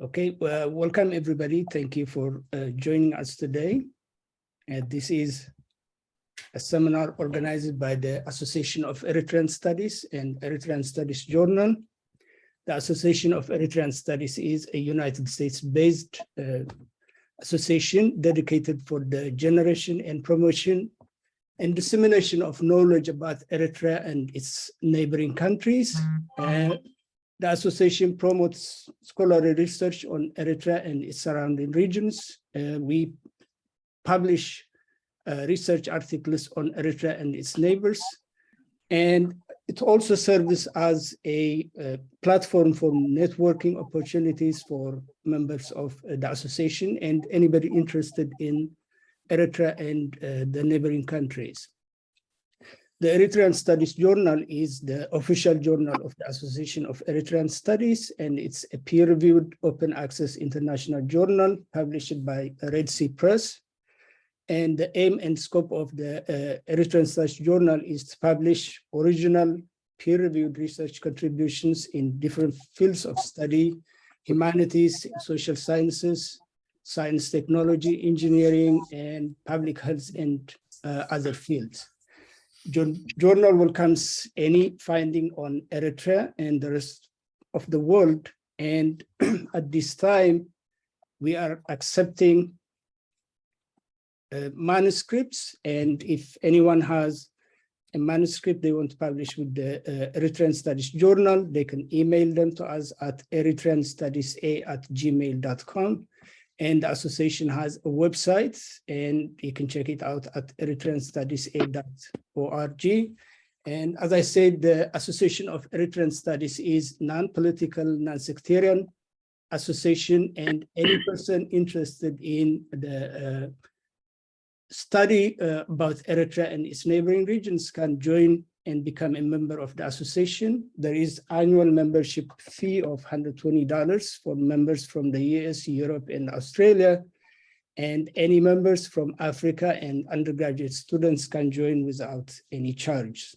Okay, well, welcome everybody. Thank you for joining us today. This is a seminar organized by the Association of Eritrean Studies and Eritrean Studies Journal. The Association of Eritrean Studies is a United States-based association dedicated for the generation and promotion and dissemination of knowledge about Eritrea and its neighboring countries. The association promotes scholarly research on Eritrea and its surrounding regions. We publish research articles on Eritrea and its neighbors. And it also serves as a platform for networking opportunities for members of the association and anybody interested in Eritrea and the neighboring countries. The Eritrean Studies Journal is the official journal of the Association of Eritrean Studies, and it's a peer-reviewed open access international journal published by Red Sea Press. And the aim and scope of the Eritrean Studies Journal is to publish original peer-reviewed research contributions in different fields of study, humanities, social sciences, science, technology, engineering, and public health, and other fields. Journal welcomes any finding on Eritrea and the rest of the world. And at this time, we are accepting manuscripts. And if anyone has a manuscript they want to publish with the Eritrean Studies Journal, they can email them to us at eritreanstudieса@gmail.com. And the association has a website, and you can check it out at eritreanstudieса.org. And as I said, the Association of Eritrean Studies is non-political, non-sectarian association, and any person interested in the study about Eritrea and its neighboring regions can join and become a member of the association. There is annual membership fee of $120 for members from the US, Europe, and Australia. And any members from Africa and undergraduate students can join without any charge.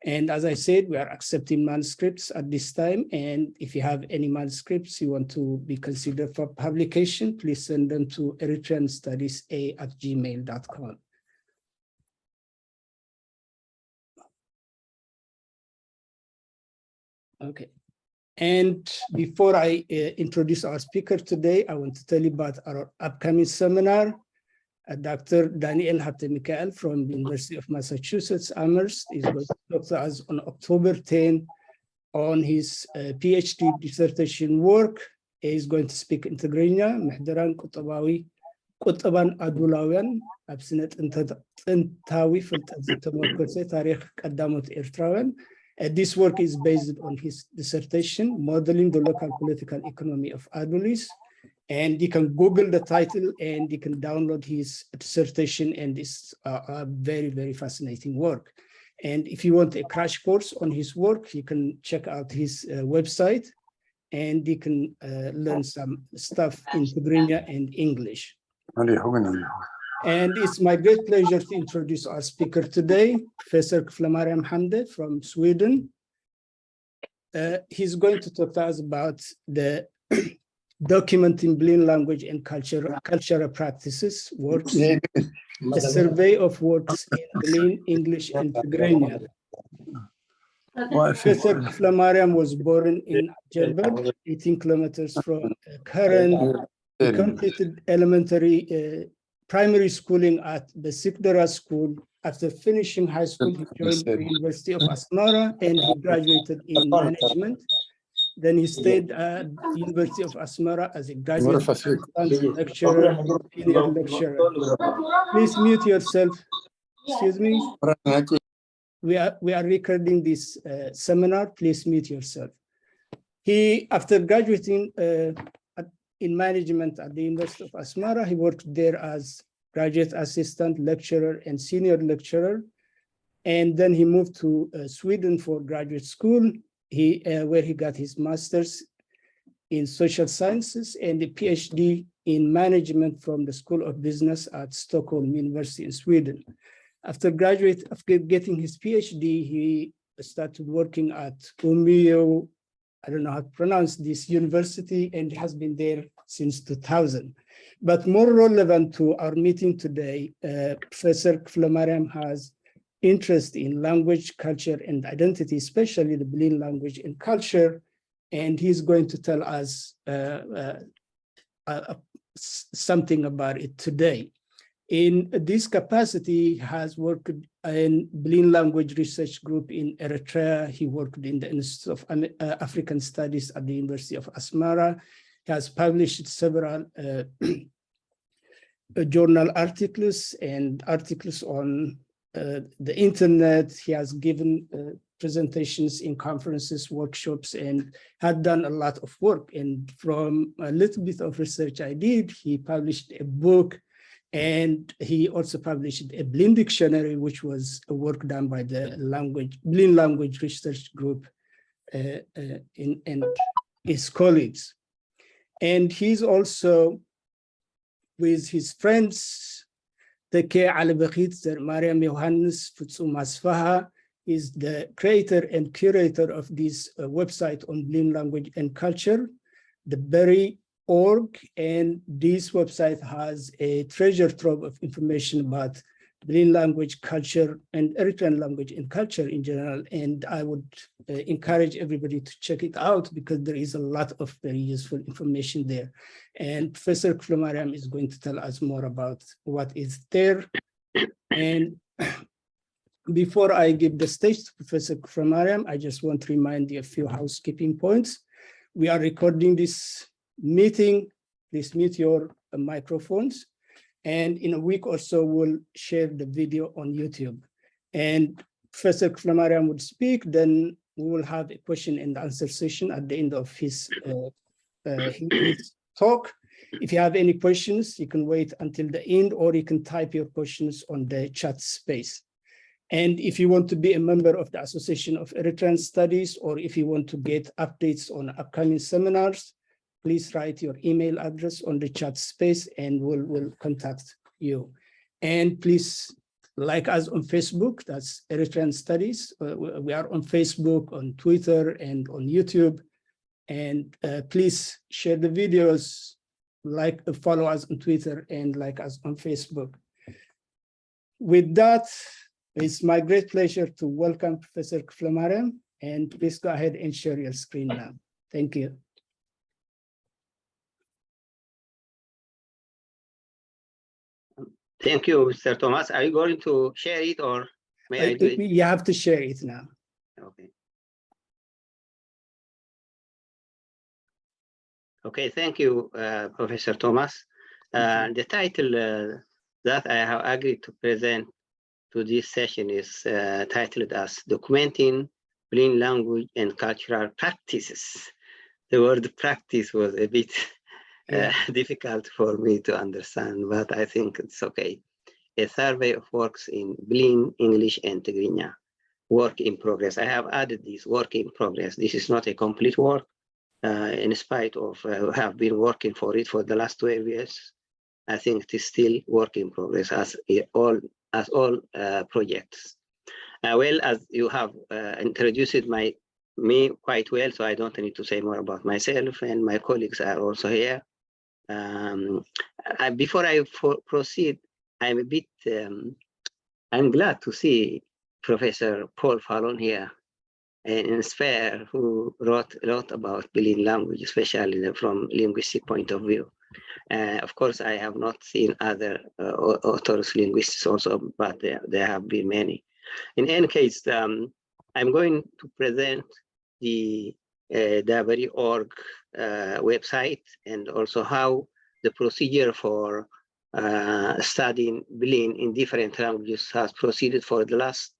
And as I said, we are accepting manuscripts at this time. And if you have any manuscripts you want to be considered for publication, please send them to eritreanstudieса@gmail.com. Okay, and before I introduce our speaker today, I want to tell you about our upcoming seminar. Dr. Daniel Hamde from the University of Massachusetts Amherst is going to talk to us on October 10 on his PhD dissertation work. He is going to speak in Tigrigna, Mehdaran Kutabawi, Kutaban Adulawian, Absinet Intawi, Filtazitomokose, Tarikh Kadamot Ertrawan. This work is based on his dissertation, Modeling the Local Political Economy of Adulis. And you can Google the title and you can download his dissertation, and it's a very, very fascinating work. And if you want a crash course on his work, you can check out his website, and you can learn some stuff in Tigrigna and English. And it's my great pleasure to introduce our speaker today, Professor Kiflemariam Hamde from Sweden. He's going to talk to us about the documenting Blin language and cultural practices works, a survey of works in Blin, English, and Tigrigna. Professor Kiflemariam was born in Djerba, 18 kilometers from Karen. He completed primary schooling at the Sikdara School. After finishing high school, he joined the University of Asmara, and he graduated in management. Then he stayed at the University of Asmara as a graduate lecturer, senior lecturer. Please mute yourself. Excuse me. We are recording this seminar. Please mute yourself. He, after graduating in management at the University of Asmara, he worked there as graduate assistant, lecturer, and senior lecturer. And then he moved to Sweden for graduate school, where he got his master's in social sciences and a PhD in management from the School of Business at Stockholm University in Sweden. After getting his PhD, he started working at Umeå I don't know how to pronounce this university, and has been there since 2000. But more relevant to our meeting today, Professor Kiflemariam has interest in language, culture, and identity, especially the Blin language and culture, and he's going to tell us something about it today. In this capacity, he has worked in Blin language research group in Eritrea. He worked in the Institute of African Studies at the University of Asmara. He has published several journal articles and articles on the internet. He has given presentations in conferences, workshops, and had done a lot of work. And from a little bit of research I did, he published a book, and he also published a Blin dictionary, which was a work done by the Blin language research group and his colleagues. And he's also, with his friends, Mariam Johannes Futsum Asfaha, is the creator and curator of this website on Blin language and culture, the Berry.org, and this website has a treasure trove of information about Blin language, culture, and Eritrean language and culture in general. And I would encourage everybody to check it out, because there is a lot of very useful information there. And Professor Kiflemariam is going to tell us more about what is there. And before I give the stage to Professor Kiflemariam, I just want to remind you a few housekeeping points. We are recording this meeting. Please mute your microphones. And in a week or so, we'll share the video on YouTube. And Professor Kiflemariam would speak, then we will have a question and answer session at the end of his talk. If you have any questions, you can wait until the end, or you can type your questions on the chat space. And if you want to be a member of the Association of Eritrean Studies, or if you want to get updates on upcoming seminars, please write your email address on the chat space and we'll contact you. And please like us on Facebook, that's Eritrean Studies. We are on Facebook, on Twitter, and on YouTube. And please share the videos, follow us on Twitter, and like us on Facebook. With that, it's my great pleasure to welcome Professor Kiflemariam, and please go ahead and share your screen now. Thank you. Thank you, Mr. Thomas. Are you going to share it, or may I do it? You have to share it now. Okay. Okay, thank you, Professor Thomas. The title that I have agreed to present to this session is titled as Documenting Blin Language and Cultural Practices. The word practice was a bit difficult for me to understand, but I think it's okay. A survey of works in Blin, English, and Tigrigna. Work in progress. I have added this work in progress. This is not a complete work. In spite of have been working for it for the last 12 years, I think it is still work in progress as all projects. Well, as you have introduced me quite well, so I don't need to say more about myself, and my colleagues are also here. Before I proceed, I'm a bit, I'm glad to see Professor Paul Fallon here, and Spare, who wrote a lot about Blin language, especially from linguistic point of view. Of course, I have not seen other authors, linguists also, but there have been many. In any case, I'm going to present the Berry.org website, and also how the procedure for studying Blin in different languages has proceeded for the last,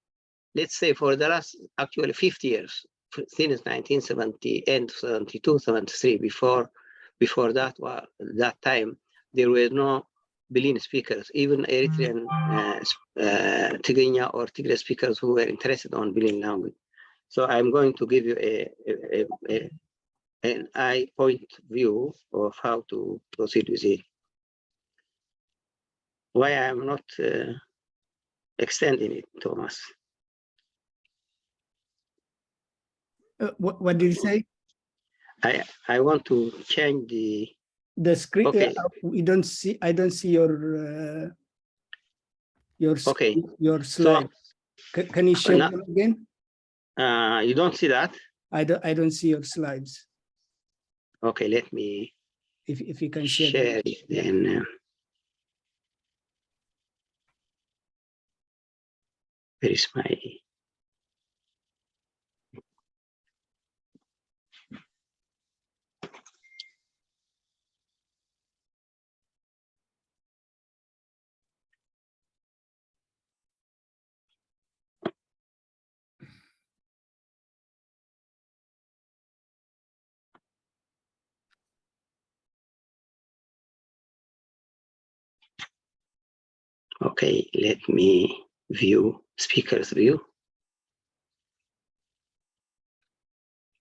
let's say, for the last actually 50 years, since 1970, end 72, 73. Before that time, there were no Blin speakers, even Eritrean Tigrigna or Tigre speakers who were interested on Blin language. So I'm going to give you an eye point view of how to proceed with it. Why I'm not extending it, Thomas? What did you say? I want to change the screen. Okay. We don't see. I don't see your Okay. your slide. So, can you share them again? You don't see that? I don't see your slides. Okay, let me if you can share it then. Where is my Okay, let me view speakers view.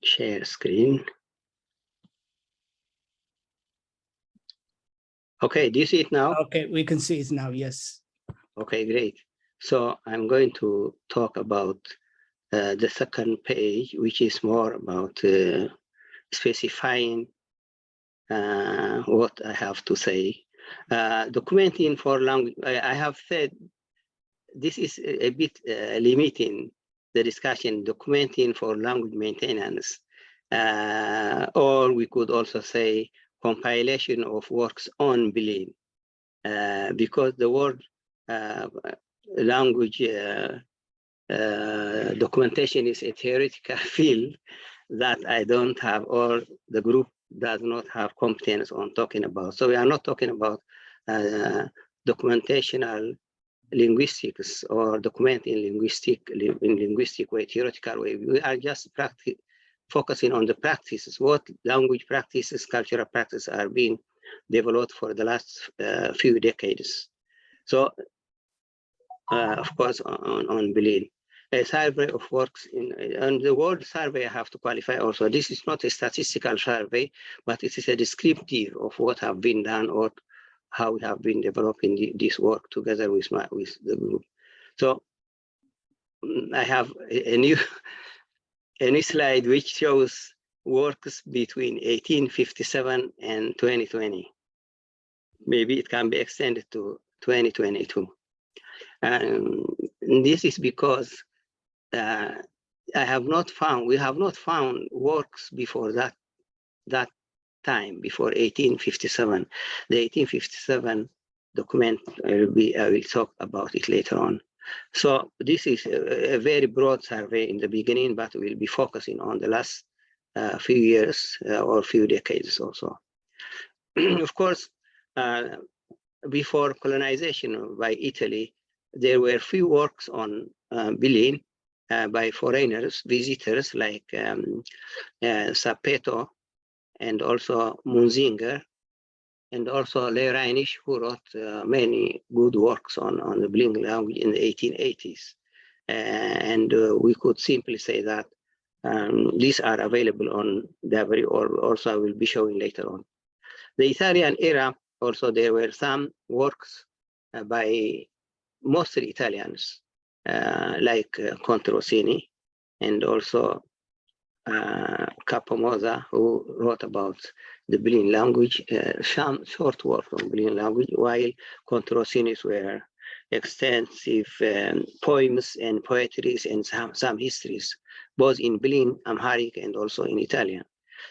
Share screen. Okay, do you see it now? Okay, we can see it now, yes. Okay, great. So I'm going to talk about the second page, which is more about specifying what I have to say. Documenting for language, I have said this is a bit limiting the discussion, documenting for language maintenance. Or we could also say compilation of works on Blin, because the word language documentation is a theoretical field that I don't have, or the group does not have competence on talking about. So we are not talking about documentational linguistics or document in linguistic way, theoretical way. We are just focusing on the practices, what language practices, cultural practices are being developed for the last few decades. So, of course, on Blin. A survey of works and the word survey I have to qualify also. This is not a statistical survey, but it is a descriptive of what have been done or how we have been developing this work together with the group. So I have a new slide which shows works between 1857 and 2020. Maybe it can be extended to 2022. And this is because we have not found works before that time, before 1857. The 1857 document, I will talk about it later on. So this is a very broad survey in the beginning, but we'll be focusing on the last few years or few decades also. Of course, before colonization by Italy, there were few works on Blin by foreigners, visitors like Sapetto and also Munzinger, and also Lehrreinisch, who wrote many good works on the Blin language in the 1880s. And we could simply say that these are available on Dabri, or also I will be showing later on. The Italian era, also there were some works by mostly Italians, like Controsini, and also Capomosa, who wrote about the Blin language, some short work on Blin language, while Controsini's were extensive poems and poetries and some histories, both in Blin, Amharic, and also in Italian.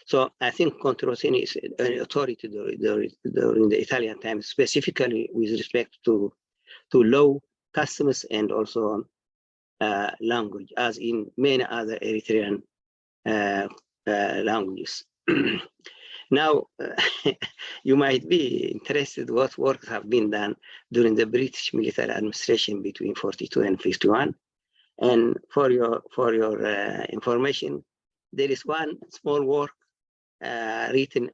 So I think Controsini is an authority during the Italian times, specifically with respect to law, customs, and also language, as in many other Eritrean languages. Now, you might be interested what works have been done during the British military administration between 42 and 51. And for your information, there is one small work written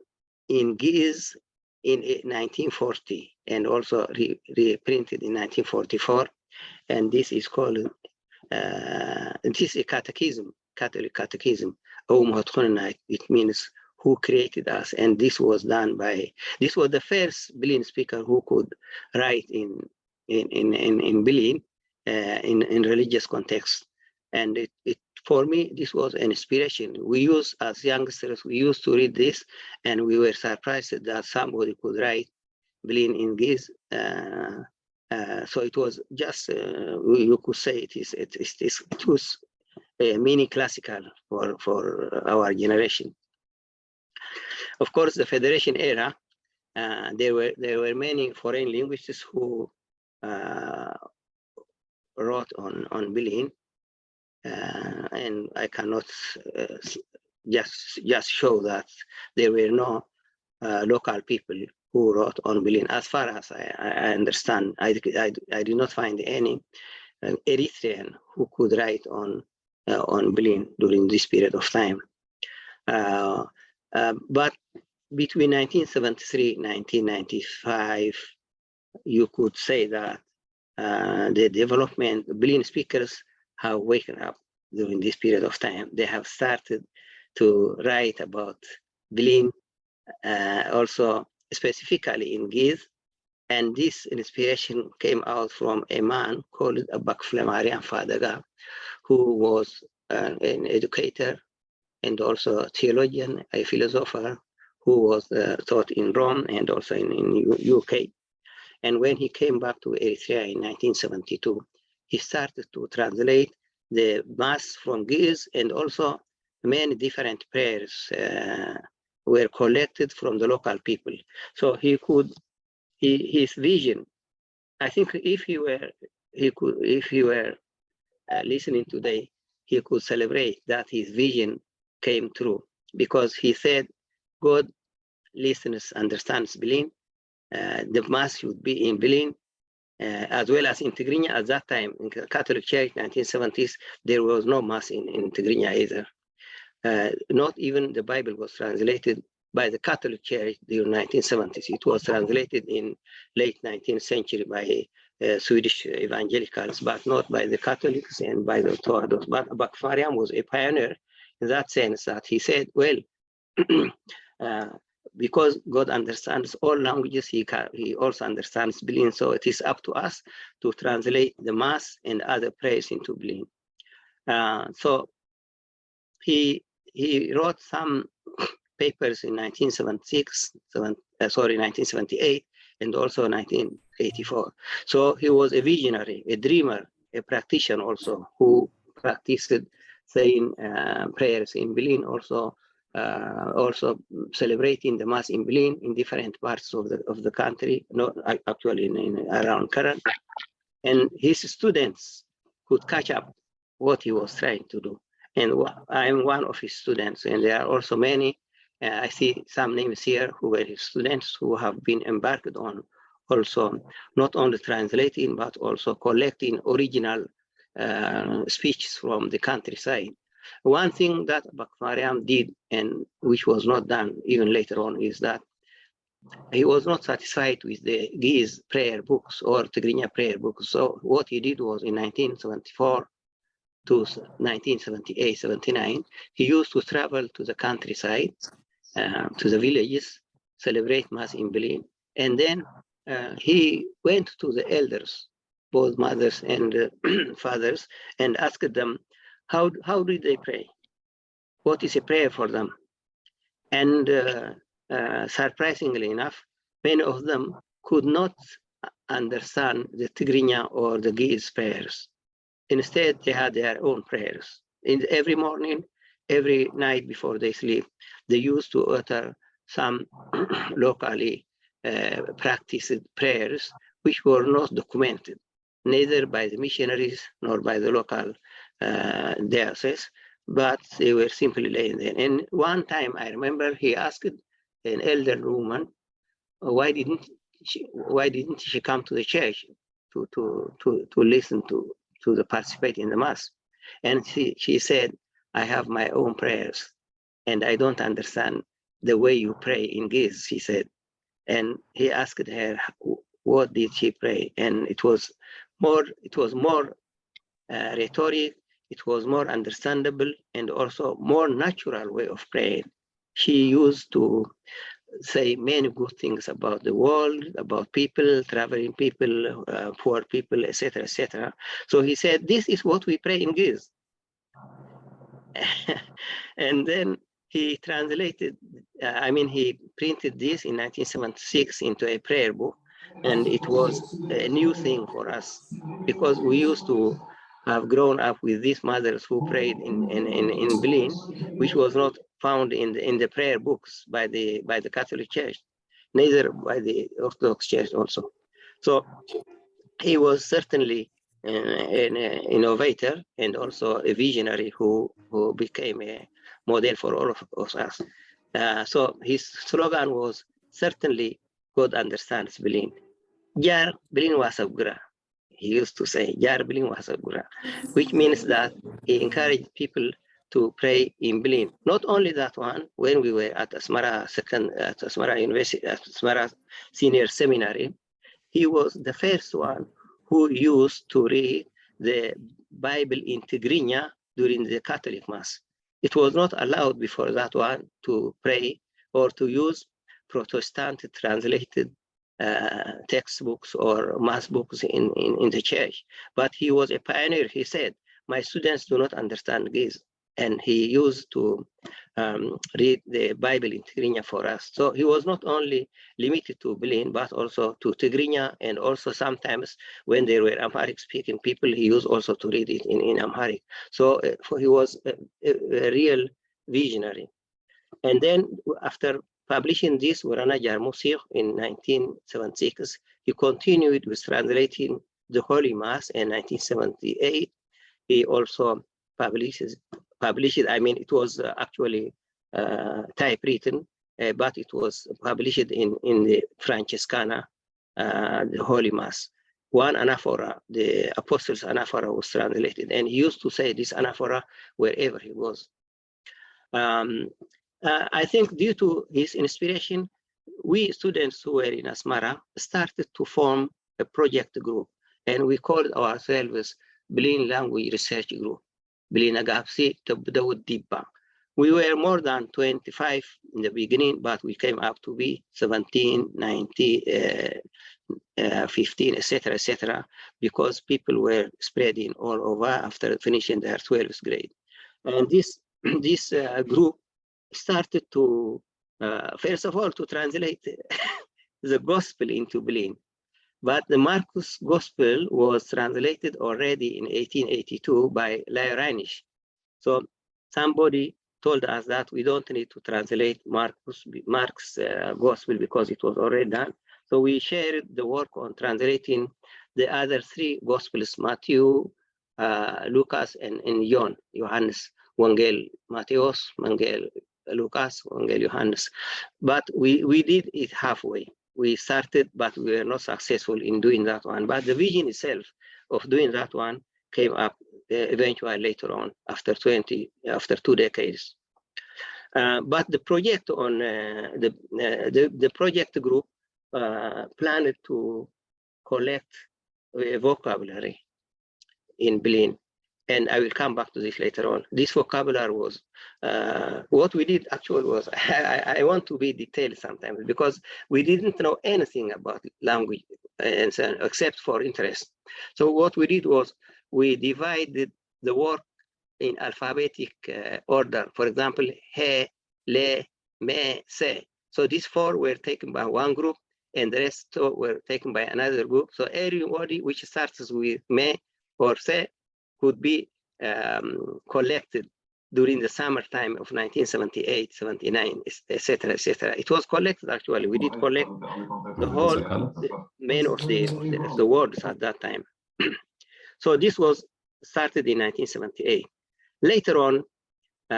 in Ge'ez in 1940 and also reprinted in 1944. And this is called, this is a catechism, Catholic catechism. It means who created us. And this was done by, this was the first Blin speaker who could write in Blin in religious context. And for me, this was an inspiration. We used, as youngsters, we used to read this, and we were surprised that somebody could write Blin in Giz. So it was just, you could say it was a mini classical for our generation. Of course, the Federation era, there were many foreign linguists who wrote on Blin, and I cannot just show that there were no local people who wrote on Blin. As far as I understand, I did not find any Eritrean who could write on Blin during this period of time. But between 1973 and 1995, you could say that the development, Blin speakers have waken up during this period of time. They have started to write about Blin, also specifically in Giz. And this inspiration came out from a man called Kiflemariam Hamde, who was an educator and also a theologian, a philosopher, who was taught in Rome and also in UK. And when he came back to Eritrea in 1972, he started to translate the Mass from Giz, and also many different prayers were collected from the local people. So his vision, I think if he were listening today, he could celebrate that his vision came true, because he said, God listens, understands Blin. The Mass should be in Blin, as well as in Tigrigna. At that time, in the Catholic Church, 1970s, there was no Mass in Tigrigna either. Not even the Bible was translated by the Catholic Church during 1970s. It was translated in late 19th century by Swedish evangelicals, but not by the Catholics and by the Orthodox. But Kiflemariam was a pioneer in that sense, that he said, well, because God understands all languages, he also understands Blin. So it is up to us to translate the Mass and other prayers into Blin. So he wrote some papers in 1978, and also 1984. So he was a visionary, a dreamer, a practitioner also, who practiced saying prayers in Blin, also celebrating the Mass in Blin in different parts of the country, not actually in around Karen. And his students could catch up what he was trying to do. And I'm one of his students, and there are also many. I see some names here who were his students who have been embarked on also not only translating, but also collecting original speeches from the countryside. One thing that Kiflemariam did, and which was not done even later on, is that he was not satisfied with the Giz prayer books or Tigrigna prayer books. So what he did was in 1974 to 1978, 79, he used to travel to the countryside, to the villages, celebrate Mass in Blin. And then he went to the elders, both mothers and fathers, and asked them, how did they pray? What is a prayer for them? And surprisingly enough, many of them could not understand the Tigrigna or the Giz prayers. Instead, they had their own prayers. Every morning, every night before they sleep, they used to utter some locally practiced prayers, which were not documented, neither by the missionaries nor by the local diocese, but they were simply laying there. And one time I remember he asked an elder woman, why didn't she come to the church to listen to the participate in the Mass? And she said, I have my own prayers, and I don't understand the way you pray in Giz, she said. And he asked her, what did she pray? And it was more rhetoric, it was more understandable, and also more natural way of praying. She used to say many good things about the world, about people, traveling people, poor people, etc., etc. So he said, this is what we pray in Giz. And then he translated, he printed this in 1976 into a prayer book. And it was a new thing for us because we used to have grown up with these mothers who prayed in Blin, which was not found in the prayer books by the Catholic Church, neither by the Orthodox Church also. So he was certainly an innovator and also a visionary who became a model for all of us. So his slogan was certainly God understands Blin. Jar Blin wasabgra. He used to say Jar Blin wasabgra, which means that he encouraged people to pray in Blin. Not only that one, when we were at Asmara University, at Asmara Senior Seminary, he was the first one who used to read the Bible in Tigrigna during the Catholic Mass. It was not allowed before that one to pray or to use Protestant translated textbooks or mass books in the church. But he was a pioneer. He said, my students do not understand this. And he used to read the Bible in Tigrigna for us. So he was not only limited to Blin, but also to Tigrigna, and also sometimes when there were Amharic speaking people, he used also to read it in Amharic. So he was a real visionary. And then after publishing this, Warana Jarmusir in 1976, he continued with translating the Holy Mass in 1978. He also published, it was actually typewritten, but it was published in the Francescana, the Holy Mass. One anaphora, the Apostles' anaphora, was translated, and he used to say this anaphora wherever he was. I think due to his inspiration, we students who were in Asmara started to form a project group, and we called ourselves Blin Language Research Group, Blin Agapsi Tabdawud Dibba. We were more than 25 in the beginning, but we came up to be 17, 90, 15, etc., because people were spreading all over after finishing their 12th grade. And this group started to, first of all, to translate the gospel into Blin. But the Marcus Gospel was translated already in 1882 by Leo. So somebody told us that we don't need to translate Mark's Gospel because it was already done. So we shared the work on translating the other three Gospels, Matthew, Lucas, and John, Johannes, Vangel Matthäus, Vangel Lucas, Vangel Johannes. But we did it halfway. We started, but we were not successful in doing that one. But the vision itself of doing that one came up eventually later on, after 2 decades. But the project on the project group planned to collect vocabulary in Blin. And I will come back to this later on. This vocabulary was, what we did actually was, I want to be detailed sometimes because we didn't know anything about language and so, except for interest. So what we did was we divided the work in alphabetic order. For example, he, le, me, se. So these four were taken by one group and the rest were taken by another group. So everybody which starts with me or se could be collected during the summertime of 1978, 79, etc., etc. It was collected actually. We did collect the whole many of the words at that time. So this was started in 1978. Later on,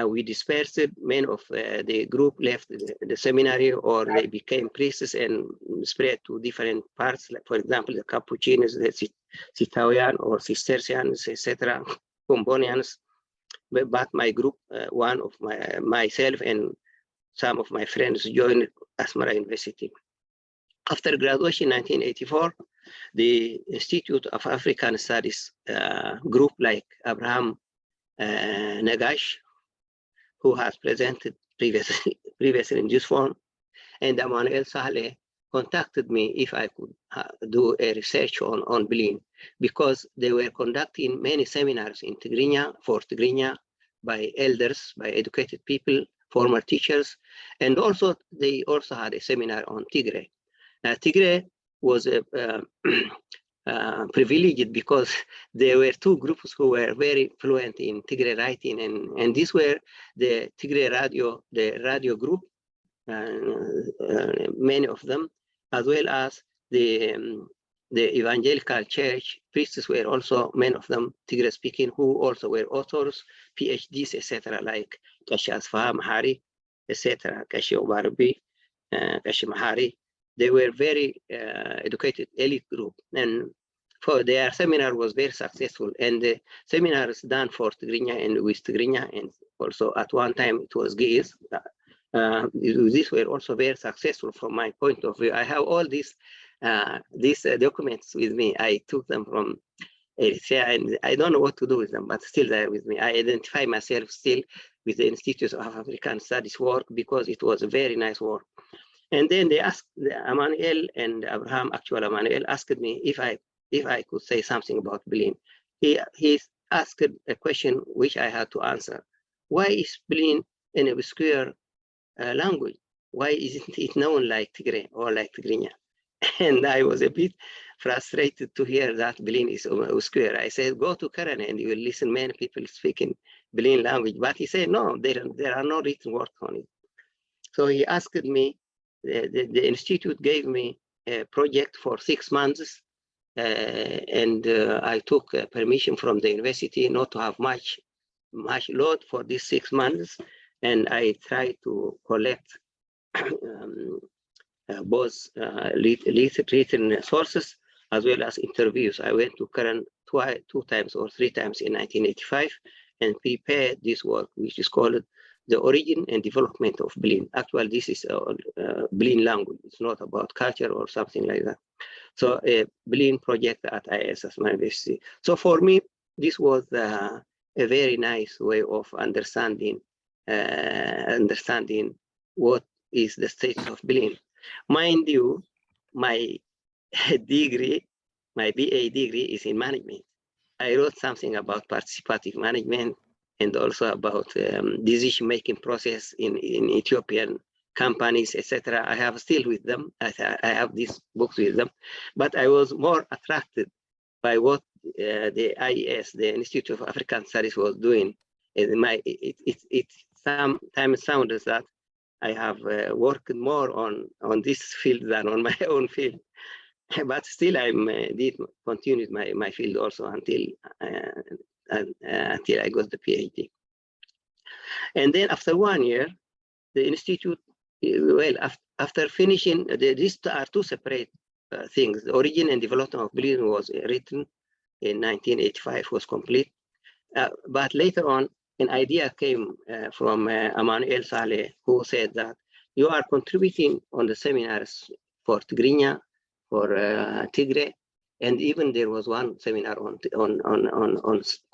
we dispersed. Many of the group left the seminary, or they became priests and spread to different parts. Like, for example, the Capuchins, the Citaoian or Cistercians, etc., Pombonians. But my group, one of myself and some of my friends joined Asmara University. After graduation in 1984, the Institute of African Studies group like Abraham Nagash, who has presented previously in this form, and Emmanuel Saleh contacted me if I could do a research on Blin, because they were conducting many seminars in Tigrigna, for Tigrigna, by elders, by educated people, former teachers, and also they also had a seminar on Tigray. Tigray was privileged because there were two groups who were very fluent in Tigray writing, and these were the Tigray radio, the radio group, many of them, as well as the evangelical church priests were also many of them Tigray speaking, who also were authors, PhDs, etc., like Kashi Asfaha Mahari, etc., Kashi Obarbi, Kashi Mahari. They were very educated elite group, and for their seminar was very successful. And the seminars done for Tigrigna and with Tigrigna, and also at one time it was Ge'ez. These were also very successful from my point of view. I have all these documents with me. I took them from Eritrea, and I don't know what to do with them, but still they're with me. I identify myself still with the Institute of African Studies work because it was a very nice work. And then they asked Emmanuel and Abraham, actual Emmanuel, asked me if I could say something about Blin. He asked a question which I had to answer. Why is Blin an obscure language? Why isn't it known like Tigray or like Tigrigna? And I was a bit frustrated to hear that Blin is obscure. I said, go to Karen and you will listen many people speaking Blin language. But he said, no, there are no written work on it. So he asked me, the institute gave me a project for 6 months, and I took permission from the university not to have much load for these 6 months, and I tried to collect both written sources as well as interviews. I went to Karen 2 times or 3 times in 1985 and prepared this work, which is called The Origin and Development of Blin. Actually, this is Blin language. It's not about culture or something like that. So a Blin project at IIS Asmara University. So for me, this was a very nice way of understanding what is the status of Blin. Mind you, my degree, my BA degree is in management. I wrote something about participative management and also about decision-making process in Ethiopian companies, etc. I have still with them. I have these books with them, but I was more attracted by what the IES, the Institute of African Studies, was doing. It sometimes sounds that I have worked more on this field than on my own field, but still I did continue my field also until I got the PhD. And then after 1 year, the institute, well, after finishing, these are 2 separate things. The Origin and Development of Blin was written in 1985, was complete. But later on, an idea came from Emmanuel Saleh, who said that you are contributing on the seminars for Tigrigna, for Tigray, and even there was one seminar on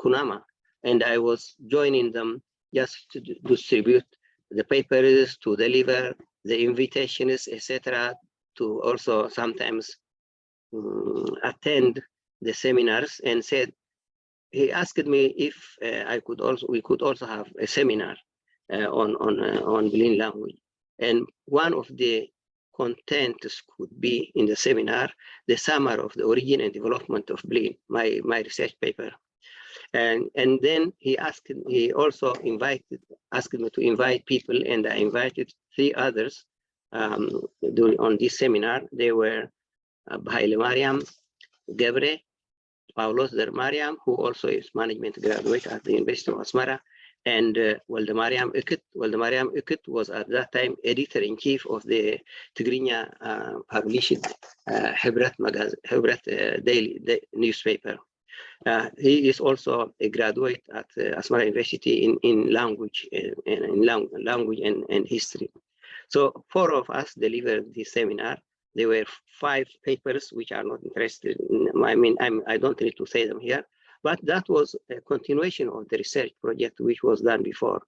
Kunama, and I was joining them just to distribute the papers, to deliver the invitations, etc., to also sometimes attend the seminars. And said, he asked me if we could also have a seminar on Blin language, and one of the contents could be in the seminar the summary of the origin and development of Blin, my research paper. And then he also asked me to invite people, and I invited 3 others on this seminar. They were Kiflemariam Hamde, Paulos Dermariam, who also is management graduate at the University of Asmara, and Waldemariam Ukut. Waldemariam Ukut was at that time editor-in-chief of the Tigrigna published Hebrat daily newspaper. He is also a graduate at Asmara University in language and history. So 4 of us delivered this seminar. There were 5 papers which are not interested in. I don't need to say them here, but that was a continuation of the research project which was done before.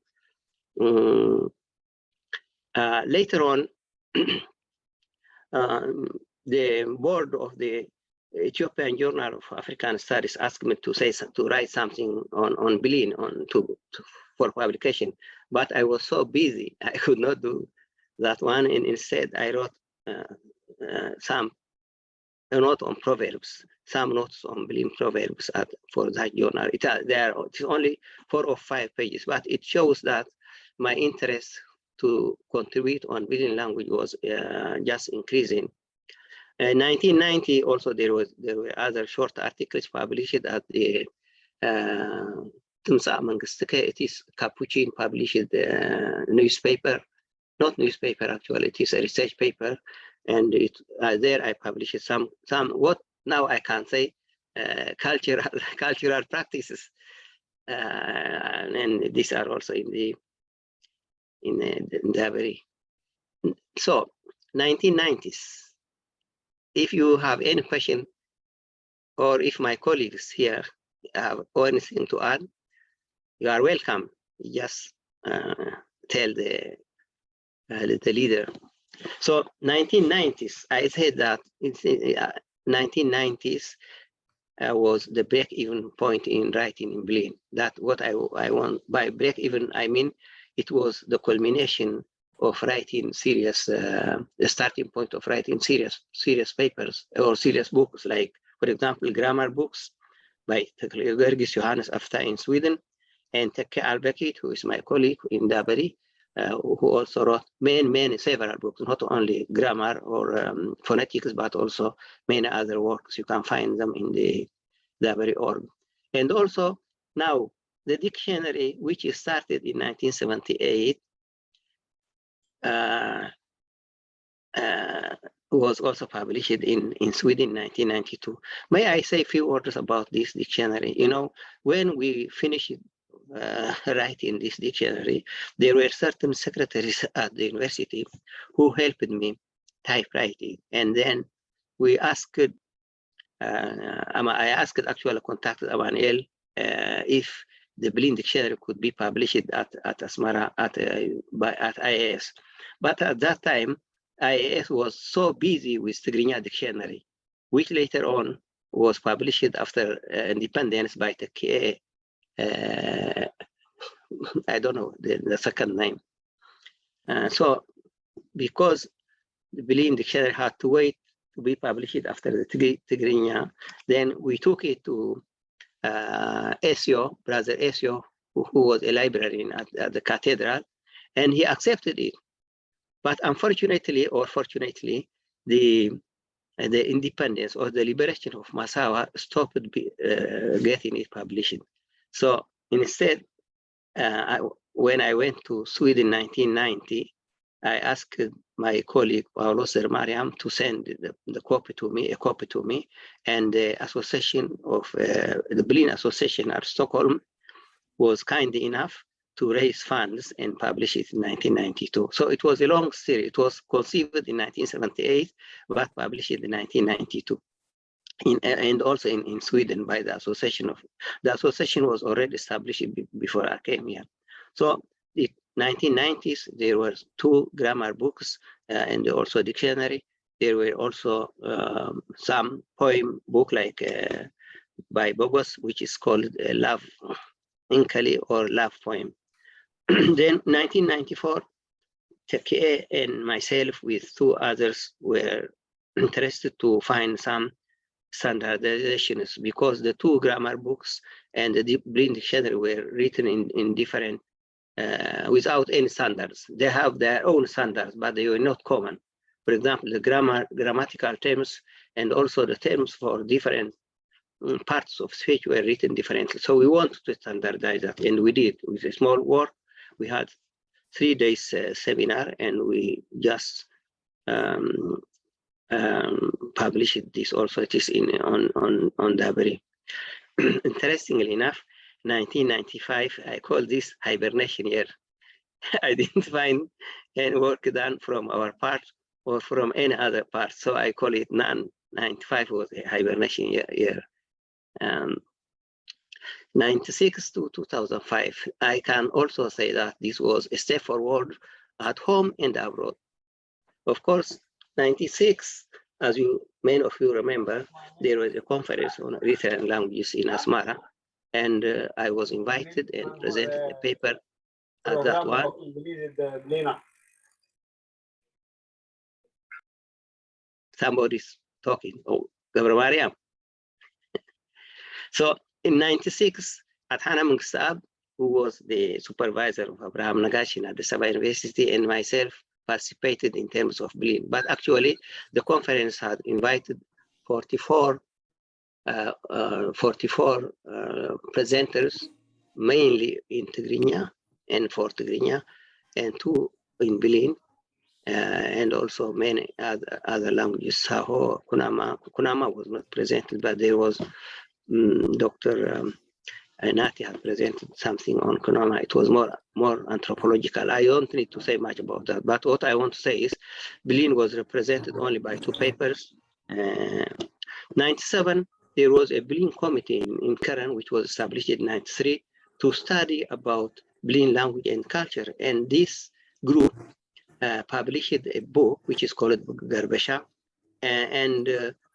Later on, the board of the Ethiopian Journal of African Studies asked me to write something on Blin, for publication, but I was so busy, I could not do that one. And instead, I wrote some note on proverbs, some notes on Blin proverbs for that journal. It's only 4 or 5 pages, but it shows that my interest to contribute on Blin language was just increasing. In 1990, also there were other short articles published at the it is Capuchin published newspaper, not newspaper actually, it is a research paper, and there I published some what now I can say cultural practices, and these are also in the very. So 1990s. If you have any question, or if my colleagues here have anything to add, you are welcome. Just tell the leader. So 1990s, I said that in 1990s was the break-even point in writing in Blin. That's what I want. By break-even, I mean it was the culmination of writing serious, the starting point of writing serious papers or serious books, like, for example, grammar books by Tigrigna Johannes Afta in Sweden, and Tekke Albekit, who is my colleague in Dabari, who also wrote many several books, not only grammar or phonetics, but also many other works. You can find them in the Dabari org. And also now the dictionary, which started in 1978, was also published in Sweden in 1992. May I say a few words about this dictionary? You know, when we finished writing this dictionary, there were certain secretaries at the university who helped me typewriting. And then we asked, I asked actually contacted Amanel if the Blin dictionary could be published at Asmara at IAS. But at that time, IAS was so busy with Tigrigna dictionary, which later on was published after independence by the I don't know the second name. So because the Blin dictionary had to wait to be published after the Tigrigna, then we took it to Ezio, Brother Ezio, who was a librarian at the cathedral, and he accepted it. But unfortunately, or fortunately, the independence or the liberation of Massawa stopped getting it published. So instead, when I went to Sweden in 1990, I asked my colleague Paolo Kiflemariam to send a copy to me, and the association of the Blin Association at Stockholm was kind enough to raise funds and publish it in 1992. So it was a long series. It was conceived in 1978, but published in 1992. And also in Sweden by the association. The association was already established before I came here. So in 1990s, there were 2 grammar books and also a dictionary. There were also some poem book like by Bogos, which is called Love Inkali or Love Poem. Then 1994, Tekke and myself with 2 others were interested to find some standardizations, because the 2 grammar books and the Blin dictionary were written in different, without any standards. They have their own standards, but they were not common. For example, the grammatical terms and also the terms for different parts of speech were written differently. So we wanted to standardize that, and we did with a small work. We had 3 days seminar, and we just published this also. It is on Dabari. Interestingly enough, 1995, I call this hibernation year. I didn't find any work done from our part or from any other part, so I call it 95 was a hibernation year. 96 to 2005, I can also say that this was a step forward at home and abroad. Of course, 96, as many of you remember, there was a conference on Eritrean languages in Asmara, and I was invited and presented a paper at that one. Somebody's talking. Oh, Kiflemariam. So in '96, Adhana Mugsab, who was the supervisor of Abraham Nagashin at the Sabah University, and myself participated in terms of Blin. But actually, the conference had invited 44 presenters, mainly in Tigrigna and for Tigrigna, and 2 in Blin, and also many other languages. Saho, Kunama. Kunama was not presented, but there was Dr. Nati had presented something on Kunama. It was more anthropological. I don't need to say much about that, but what I want to say is Blin was represented only by 2 papers. 97, there was a Blin committee in Karen, which was established in 93 to study about Blin language and culture. And this group published a book, which is called Garbasha. And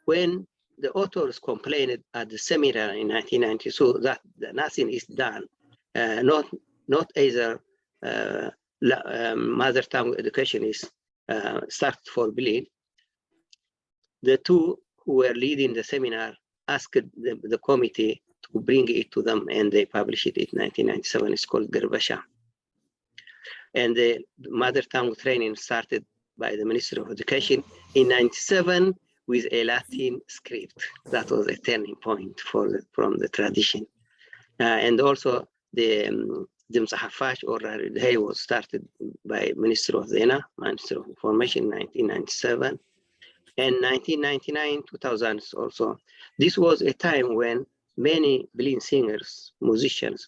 when the authors complained at the seminar in 1992 that nothing is done, not either mother tongue education is started for Blin, the 2 who were leading the seminar asked the committee to bring it to them, and they published it in 1997. It's called Garbasha. And the mother tongue training started by the Ministry of Education in '97 with a Latin script. That was a turning point from the tradition. And also the Mzahafash or Day was started by Minister of Zena, Minister of Information in 1997. And 1999, 2000 also. This was a time when many Blin singers, musicians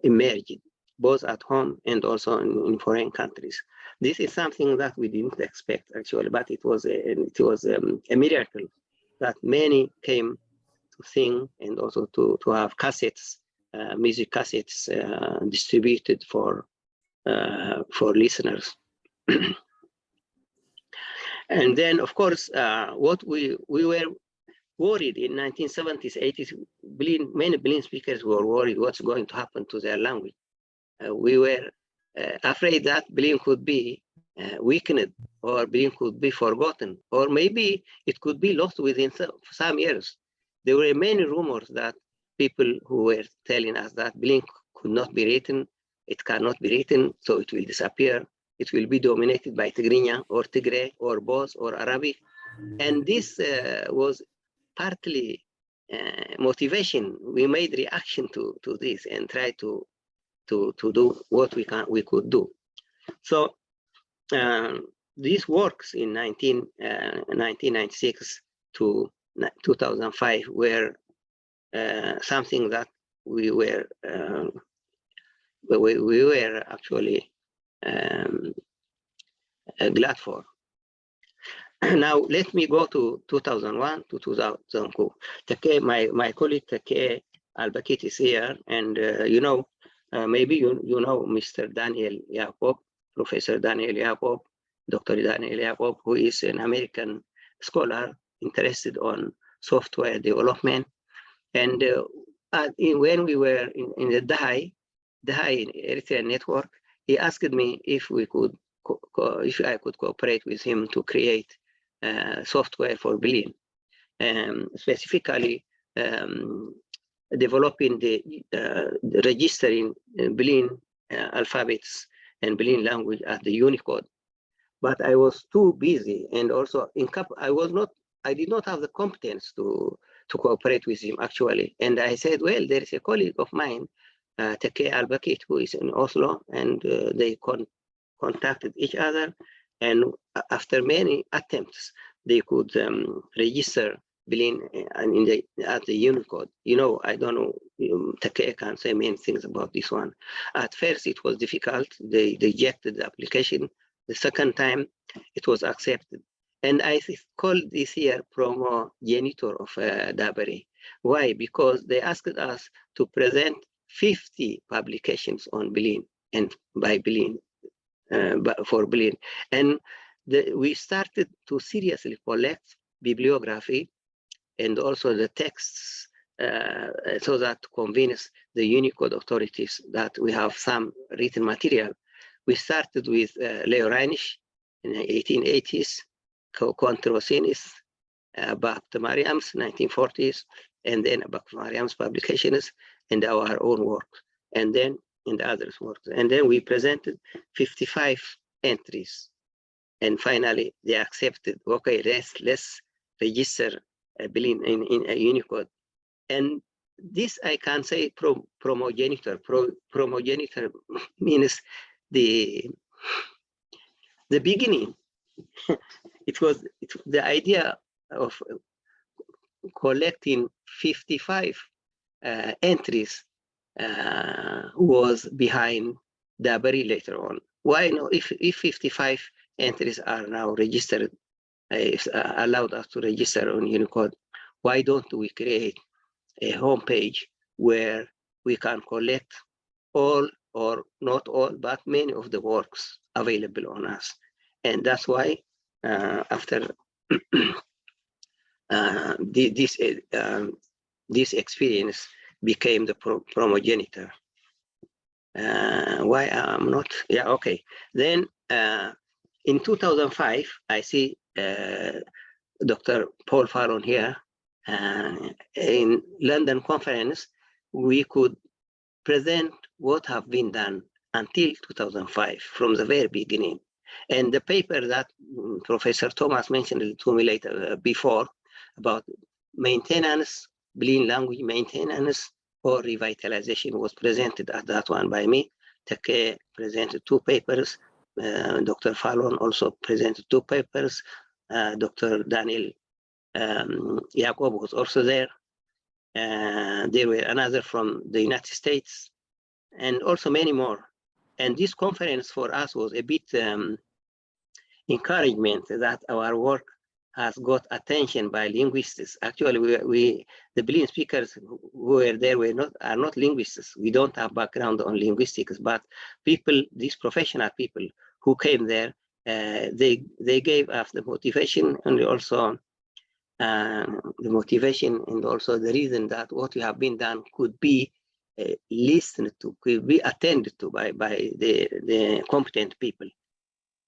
emerged, both at home and also in foreign countries. This is something that we didn't expect actually, but it was a miracle that many came to sing and also to have cassettes, music cassettes distributed for listeners. And then, of course, what we were worried in 1970s, 80s, many Blin speakers were worried what's going to happen to their language. We were afraid that Blin could be weakened, or Blin could be forgotten, or maybe it could be lost within some years. There were many rumors that people who were telling us that Blin could not be written, it cannot be written, so it will disappear. It will be dominated by Tigrigna or Tigray or both or Arabic. And this was partly motivation. We made reaction to this and tried to do what we could do. So these works in 1996 to 2005 were something that we were actually glad for. Now let me go to 2001 to 2002. My colleague Take Al-Bakit is here, and maybe you know Mr. Daniel Jacob, Professor Daniel Jacob, Dr. Daniel Jacob, who is an American scholar interested on software development. And when we were in the DAI Eritrean network, he asked me if I could cooperate with him to create software for Blin, specifically developing the registering Blin alphabets and Blin language as the Unicode. But I was too busy, and also I did not have the competence to cooperate with him actually. And I said, well, there is a colleague of mine, Take Al-Bakit, who is in Oslo, and they contacted each other. And after many attempts, they could register Blin at the Unicode. I don't know, Take can say many things about this one. At first, it was difficult. They rejected the application. The second time, it was accepted. And I call this here promogenitor of Dabari. Why? Because they asked us to present 50 publications on Blin and by Blin, for Blin. And we started to seriously collect bibliography and also the texts so that to convince the Unicode authorities that we have some written material. We started with Leo Reinisch in the 1880s, Controsinis, Kiflemariam's 1940s, and then Kiflemariam's publications and our own work, and then in the others' work. And then we presented 55 entries. And finally, they accepted, okay, let's register Blin in a Unicode. And this I can say promogenitor. Promogenitor means the beginning. It was the idea of collecting 55 entries was behind Dabari later on. Why no? If 55 entries are now registered, allowed us to register on Unicode, why don't we create a homepage where we can collect all, or not all, but many of the works available on us? And that's why after this experience became the promogenitor. Why I'm not, yeah, okay. Then in 2005, I see Dr. Paul Fallon here. In London conference, we could present what have been done until 2005 from the very beginning. And the paper that Professor Thomas mentioned to me later before about maintenance, Blin language maintenance or revitalization was presented at that one by me. Take presented 2 papers. Dr. Fallon also presented 2 papers. Dr. Daniel Jacob was also there. There were another from the United States, and also many more. And this conference for us was a bit encouragement that our work has got attention by linguists. Actually, the Blin speakers who were there are not linguists. We don't have background on linguistics, but people, these professional people who came there, they gave us the motivation, and also the reason that what we have been done could be listened to, could be attended to by the competent people.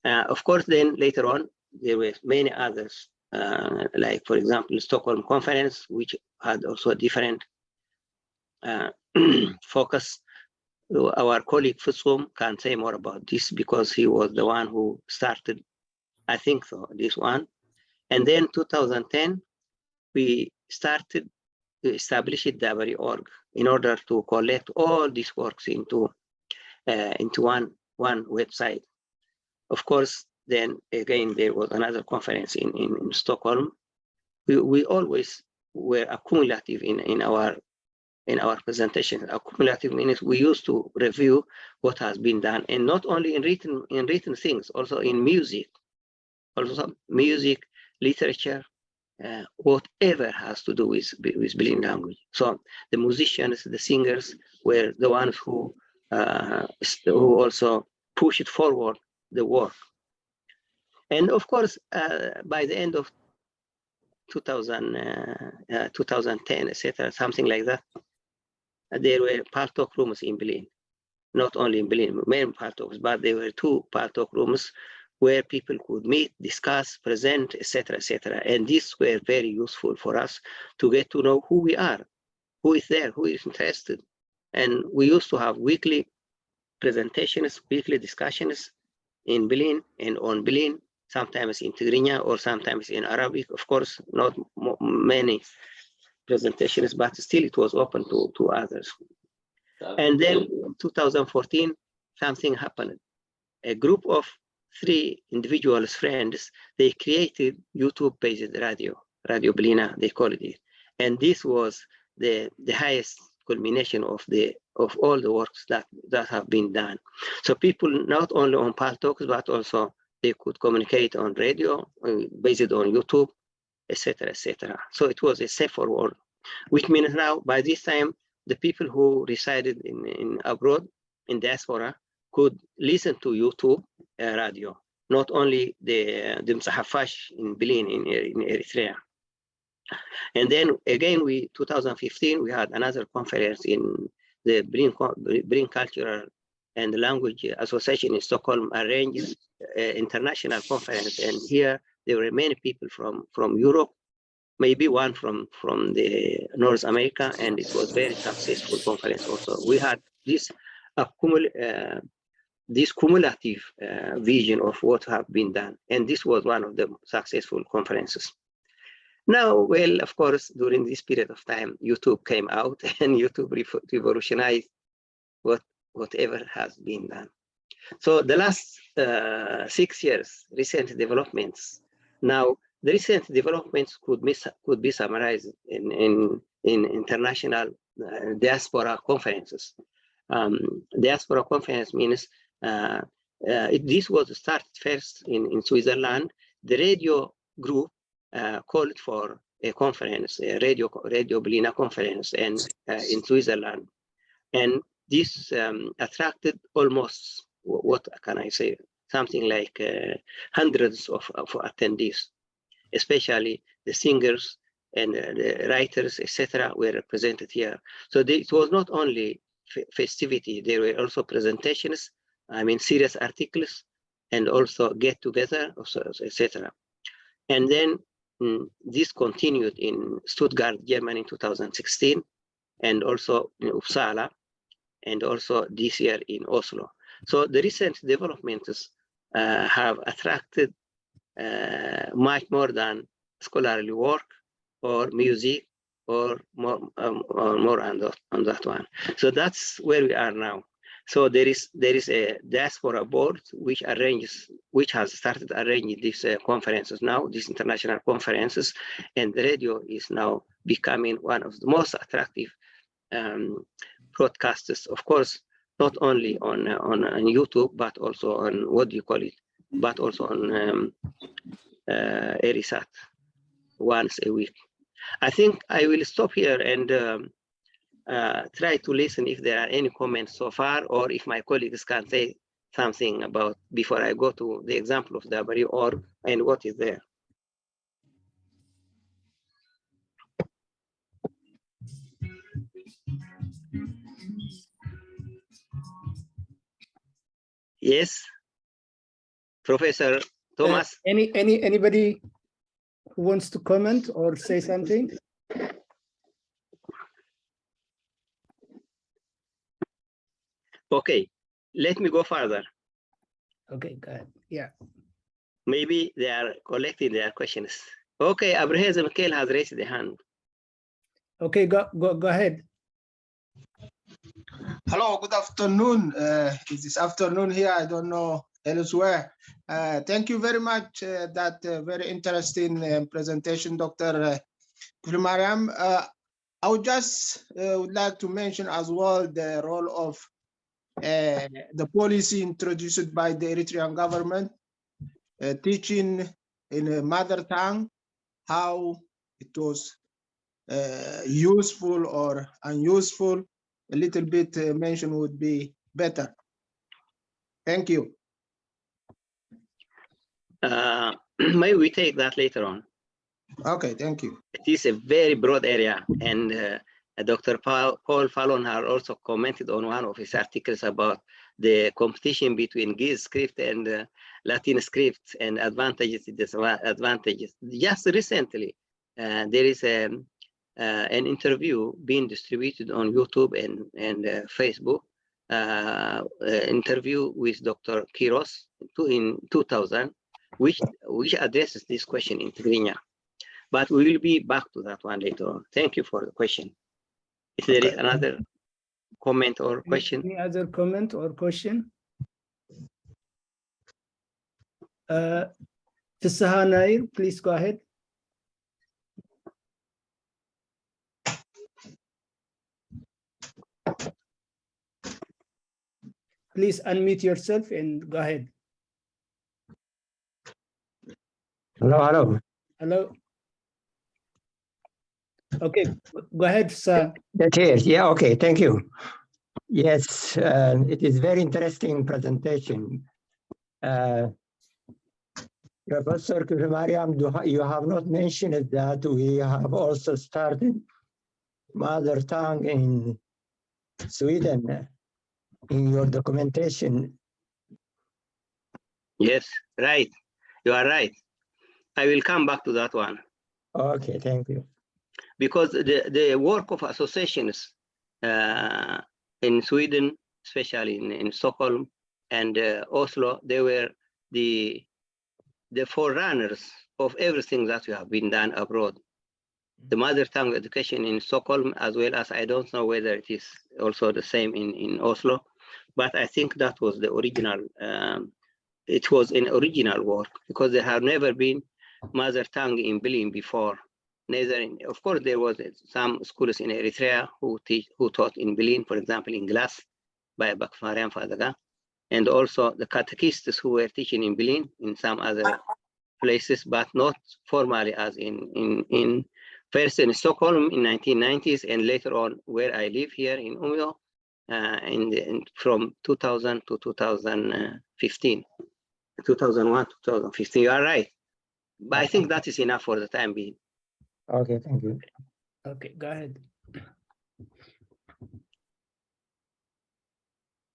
Of course, then later on, there were many others, like, for example, Stockholm Conference, which had also a different focus. Our colleague Fusum can say more about this because he was the one who started, I think so, this one. And then 2010, we started to establish Dabari.org in order to collect all these works into one website. Of course, then again, there was another conference in Stockholm. We always were accumulative in our presentation. Accumulative means we used to review what has been done, and not only in written things, also in music, literature, whatever has to do with Blin language. So the musicians, the singers were the ones who also pushed forward the work. And of course, by the end of 2010, etc., something like that, there were Paltalk rooms in Blin. Not only in Blin, many Paltalks, but there were 2 Paltalk rooms where people could meet, discuss, present, etc., etc. And these were very useful for us to get to know who we are, who is there, who is interested. And we used to have weekly presentations, weekly discussions in Blin and on Blin, sometimes in Tigrigna or sometimes in Arabic. Of course, not many presentations, but still it was open to others. And then 2014, something happened. A group of 3 individuals, friends, they created YouTube-based Radio Blina, they called it. And this was the highest culmination of all the works that have been done. So people not only on Paltalks, but also they could communicate on radio, based on YouTube, etc., etc. So it was a safer world, which means now by this time, the people who resided in abroad, in diaspora, could listen to YouTube radio, not only the Msahafash in Blin in Eritrea. And then again, 2015, we had another conference in the Blin Cultural and Language Association in Stockholm arranged international conference. And here there were many people from Europe, maybe one from the North America, and it was very successful conference also. We had this cumulative vision of what have been done. And this was one of the successful conferences. Now, well, of course, during this period of time, YouTube came out and YouTube revolutionized whatever has been done. So the last 6 years, recent developments. Now, the recent developments could be summarized in international diaspora conferences. Diaspora conference means this was started first in Switzerland. The radio group called for a conference, a radio Blina conference, and in Switzerland, and this attracted almost, what can I say, something like hundreds of attendees, especially the singers and the writers, etc., were represented here. So it was not only festivity; there were also presentations. I mean, serious articles, and also get together, etc. And then this continued in Stuttgart, Germany, in 2016, and also in Uppsala, and also this year in Oslo. So the recent developments have attracted much more than scholarly work or music or more on that one. So that's where we are now. So there is a diaspora board which has started arranging these conferences now, these international conferences, and the radio is now becoming one of the most attractive broadcasters. Of course, not only on YouTube, but also on but also on Erisat once a week. I think I will stop here and try to listen if there are any comments so far, or if my colleagues can say something about before I go to the example of the WORG and what is there. Yes, Professor Thomas. Anybody who wants to comment or say something? Okay, let me go further. Okay, go ahead. Yeah. Maybe they are collecting their questions. Okay, Abraham Mikhail has raised the hand. Okay, go ahead. Hello, good afternoon. It's this afternoon here, I don't know elsewhere. Thank you very much. That very interesting presentation, Dr. Kiflemariam. I would just would like to mention as well the role of the policy introduced by the Eritrean government, teaching in a mother tongue, how it was useful or unuseful. A little bit mention would be better. Thank you. Maybe we take that later on. Okay, thank you. It is a very broad area, and Dr. Paul Fallon has also commented on one of his articles about the competition between Giz script and Latin script and advantages and disadvantages. Just recently, there is an interview being distributed on YouTube and Facebook, interview with Dr. Kiros in 2000, which addresses this question in Tigrigna. But we will be back to that one later on. Thank you for the question. If there is another comment or question. Any other comment or question? Fisaha Nair, please go ahead. Please unmute yourself and go ahead. Hello. Hello. Okay, go ahead, sir. That is, yeah, okay, thank you. Yes, it is very interesting presentation. Professor Kiflemariam, you have not mentioned that we have also started mother tongue in Sweden in your documentation. Yes, right. You are right. I will come back to that one. Okay, thank you. Because the work of associations in Sweden, especially in Stockholm and Oslo, they were the forerunners of everything that we have been done abroad. The mother tongue education in Stockholm, as well as, I don't know whether it is also the same in Oslo, but I think that was the original, it was an original work, because there have never been mother tongue in Blin before. Neither of course, there was some schools in Eritrea who taught in Blin, for example, in Glass by Kiflemariam Hamde, and also the catechists who were teaching in Blin in some other places, but not formally as in first in Stockholm in 1990s, and later on where I live here in Umeå from 2000 to 2015, 2001 to 2015. You are right, but I think that is enough for the time being. Okay, thank you. Okay, go ahead.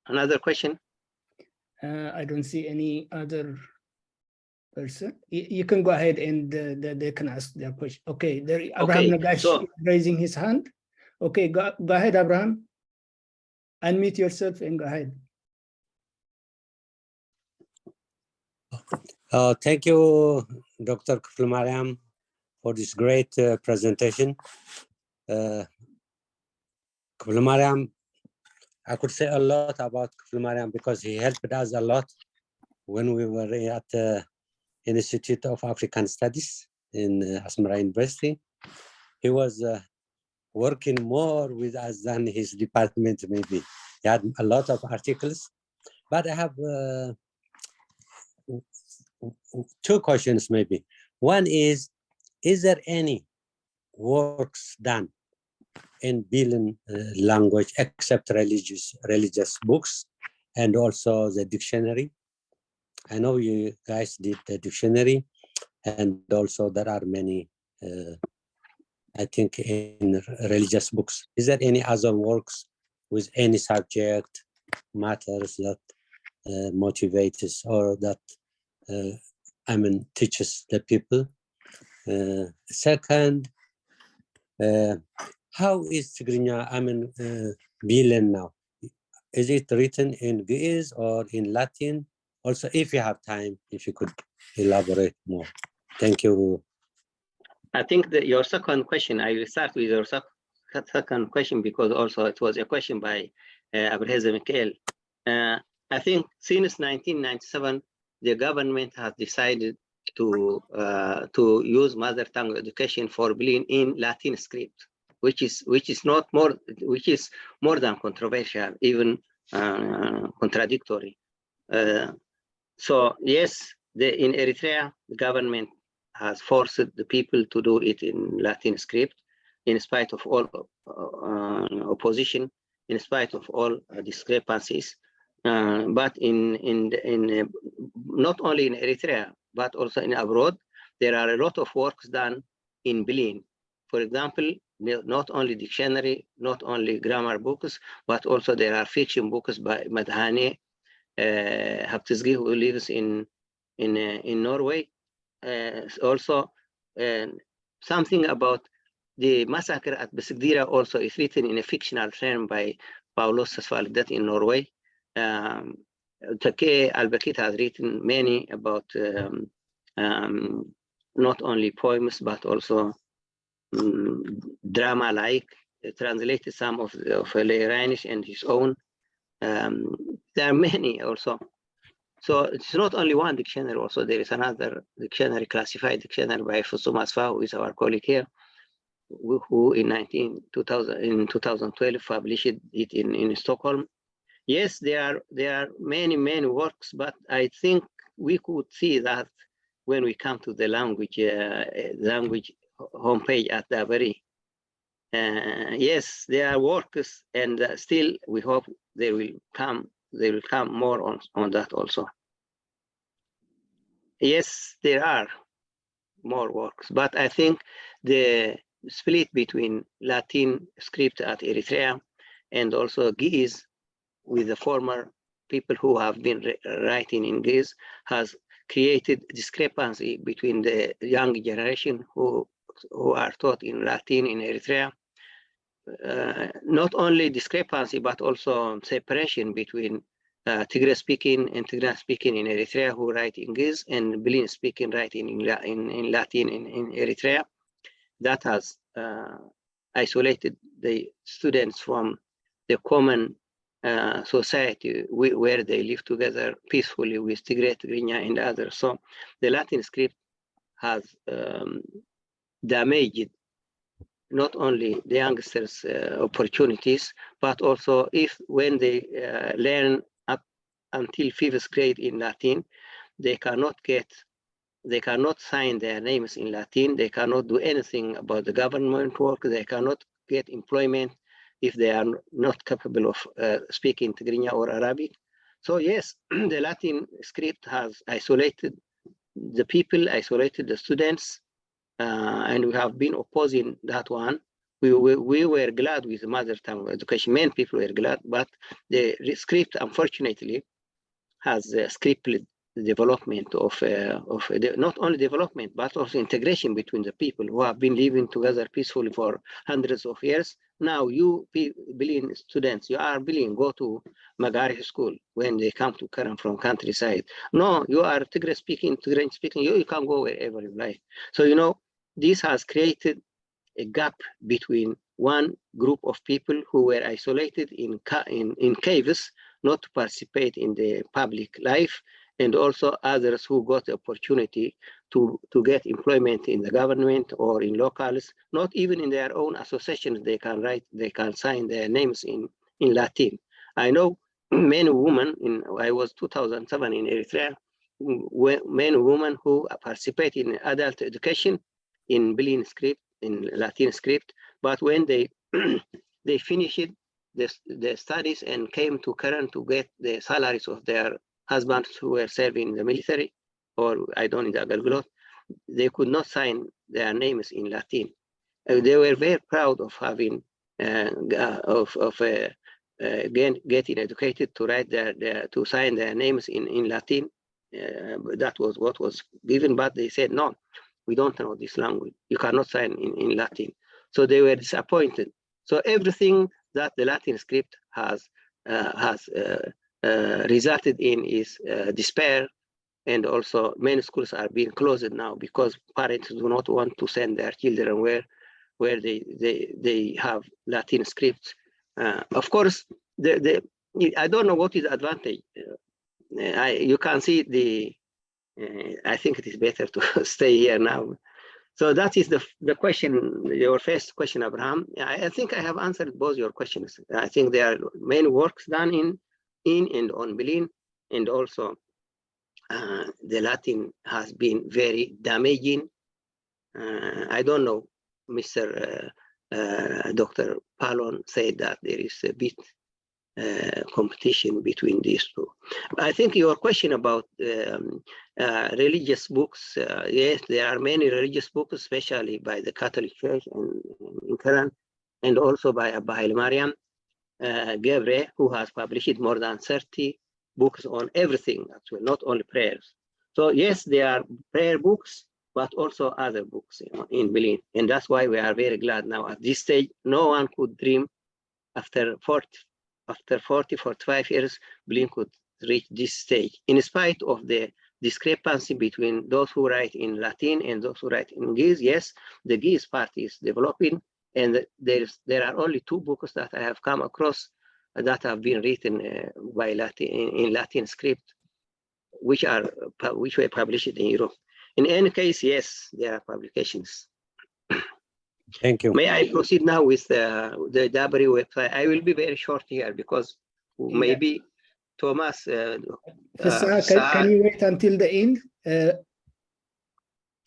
Another question? I don't see any other person. You can go ahead and they can ask their question. Okay, there Abraham Nagash so raising his hand. Okay, go ahead, Abraham. Unmute yourself and go ahead. Thank you, Dr. Kiflemariam, for this great presentation. Kiflemariam, I could say a lot about Kiflemariam because he helped us a lot when we were at the Institute of African Studies in Asmara University. He was working more with us than his department, maybe. He had a lot of articles, but I have two questions maybe. One is there any works done in Blin language except religious books and also the dictionary? I know you guys did the dictionary, and also there are many, I think, in religious books. Is there any other works with any subject matters that motivates or that teaches the people? Second, how is Tigrigna, Blin now? Is it written in Ge'ez or in Latin? Also, if you have time, if you could elaborate more. Thank you. I think that your second question, I will start with your second question, because also it was a question by Abraham Michael. I think since 1997, the government has decided to use mother tongue education for Blin in Latin script, which is more than controversial, even contradictory. So yes, in Eritrea, the government has forced the people to do it in Latin script, in spite of all opposition, in spite of all discrepancies. But not only in Eritrea, but also in abroad, there are a lot of works done in Blin. For example, not only dictionary, not only grammar books, but also there are fiction books by Madhane Haptisgi, who lives in Norway. Also, something about the massacre at Besigdira also is written in a fictional term by Paulos Sasvalidet in Norway. Take Albakit has written many about not only poems but also drama-like, translated some of Leiranish and his own. There are many also. So it's not only one dictionary, also there is another dictionary, classified dictionary by Fusuma Asfa, who is our colleague here, who in 2012 published it in Stockholm. Yes, there are many works, but I think we could see that when we come to the language homepage at the very. Yes, there are works, and still we hope they will come more on that also. yes, there are more works, but I think the split between Latin script at Eritrea and also Ge'ez with the former people who have been writing in Ge'ez has created discrepancy between the young generation who are taught in Latin in Eritrea. Not only discrepancy, but also separation between Tigray speaking and Tigray speaking in Eritrea who write in Ge'ez and Blin speaking writing in Latin in Eritrea. That has isolated the students from the common society where they live together peacefully with Tigray, Tigrigna, and others. So the Latin script has damaged not only the youngsters' opportunities, but also when they learn up until 5th grade in Latin, they cannot sign their names in Latin. They cannot do anything about the government work. They cannot get employment if they are not capable of speaking Tigrigna or Arabic. So yes, the Latin script has isolated the people, isolated the students, and we have been opposing that one. We were glad with mother tongue education. Many people were glad, but the script, unfortunately, has scripted the development of not only development, but also integration between the people who have been living together peacefully for hundreds of years. Now you Blin students, you are Blin, go to Magari school when they come to Karam from countryside. No, you are Tigray speaking, you can go wherever you like. So, you know, this has created a gap between one group of people who were isolated in caves, not to participate in the public life, and also others who got the opportunity to get employment in the government or in locals, not even in their own associations, they can sign their names in Latin. I know many women, I was 2007 in Eritrea, many women who participate in adult education in Blin script, in Latin script, but when they they finished the studies and came to Karen to get the salaries of their husbands who were serving in the military, or I don't know, the Agalgulot, they could not sign their names in Latin. They were very proud of having getting educated to write to sign their names in Latin. That was what was given, but they said no, we don't know this language. You cannot sign in Latin. So they were disappointed. So everything that the Latin script has resulted in is despair, and also many schools are being closed now because parents do not want to send their children where they have Latin scripts. Of course, I don't know what is the advantage. You can see I think it is better to stay here now. So that is the question, your first question, Abraham. I think I have answered both your questions. I think there are many works done in and on Blin, and also the Latin has been very damaging. I don't know, Mr. Dr. Palon said that there is a bit competition between these two. I think your question about religious books, yes, there are many religious books, especially by the Catholic Church in Quran, and also by Kiflemariam Hamde, who has published more than 30 books on everything, actually, not only prayers. So yes, there are prayer books, but also other books in Blin. And that's why we are very glad now at this stage. No one could dream after 45 years, Blin could reach this stage, in spite of the discrepancy between those who write in Latin and those who write in Ge'ez. Yes, the Ge'ez part is developing, and there are only 2 books that I have come across that have been written by in Latin script, which were published in Europe. In any case, yes, there are publications. Thank you. May I proceed now with the Dabri website? I will be very short here because maybe Thomas. Can you wait until the end?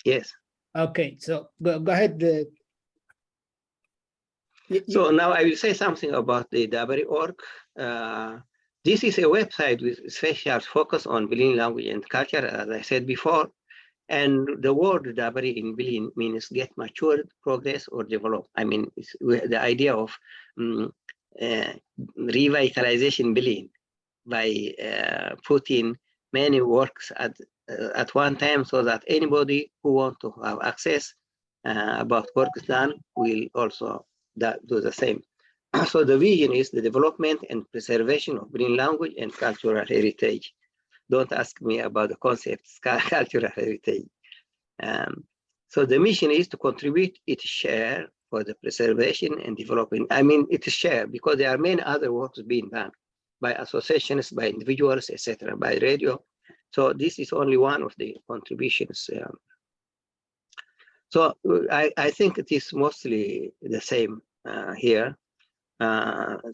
Yes. Okay, so go ahead. So now I will say something about the Dabri.org. This is a website with special focus on Blin language and culture, as I said before. And the word dabari in Blin means get matured, progress, or develop. I mean, it's the idea of revitalization Blin by putting many works at one time, so that anybody who wants to have access about works done will also do the same. So the vision is the development and preservation of Blin language and cultural heritage. Don't ask me about the concepts, cultural heritage. So the mission is to contribute its share for the preservation and development. I mean, its share, because there are many other works being done by associations, by individuals, etc., by radio. So this is only one of the contributions. So I think it is mostly the same here.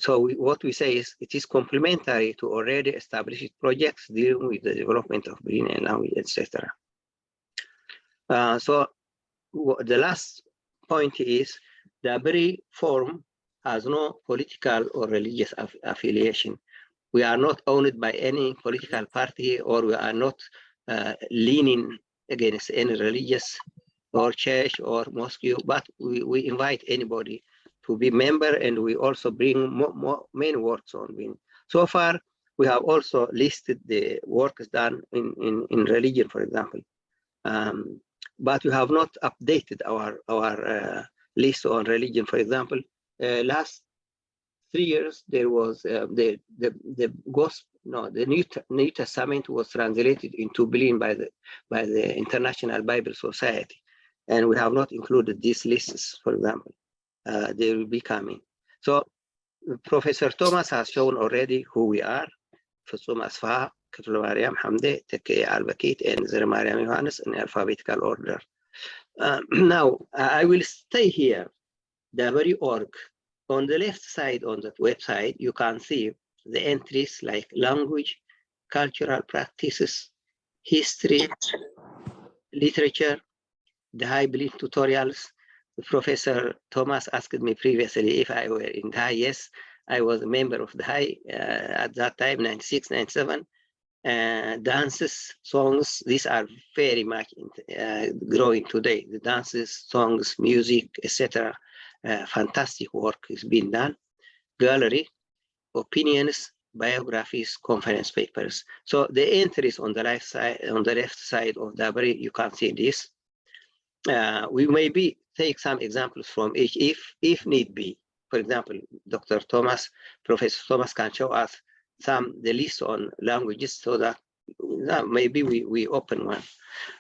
So what we say is it is complementary to already established projects dealing with the development of Blin language, etc. So the last point is the very form has no political or religious affiliation. We are not owned by any political party, or we are not leaning against any religious or church or mosque, but we invite anybody to be member, and we also bring many works on Blin. So far, we have also listed the works done in religion, for example. But we have not updated our list on religion. For example, last 3 years there was the gospel. No, the New Testament was translated into Blin by the International Bible Society, and we have not included these lists. For example, they will be coming. So Professor Thomas has shown already who we are. Professor Asfa, Kiflemariam Hamde, Teke Albakit, and Tigrigna Yohannes in alphabetical order. Now, I will stay here, the very org. On the left side on that website, you can see the entries like language, cultural practices, history, literature, the High Blin tutorials. Professor Thomas asked me previously if I were in the High. Yes, I was a member of the High at that time, 96, 97. Dances, songs, these are very much growing today. The dances, songs, music, etc. Fantastic work is being done. Gallery, opinions, biographies, conference papers. So the entries on the left side of Dabari, you can see this. We maybe take some examples from each if need be. For example, Professor Thomas can show us the list on languages, so that maybe we open one.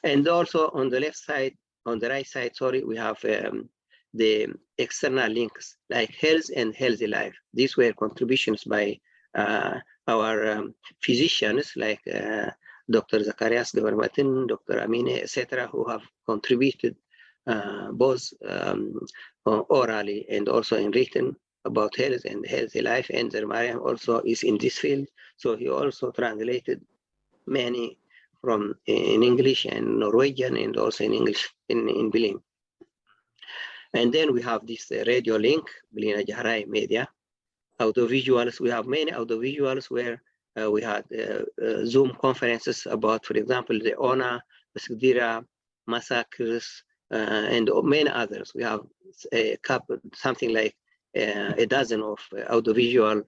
And also on the left side, on the right side, sorry, we have the external links like health and healthy life. These were contributions by our physicians like Dr. Zacharias Gabarmatin, Dr. Amine, etc., who have contributed both orally and also in written about health and healthy life. And Tigrigna also is in this field, so he also translated many from in English and Norwegian, and also in English in Blin. And then we have this radio link, Blin Jahrai Media. Audiovisuals, we have many audiovisuals where we had Zoom conferences about, for example, the Ona, Basgdira massacres, and many others. We have a couple, something like a dozen of audiovisual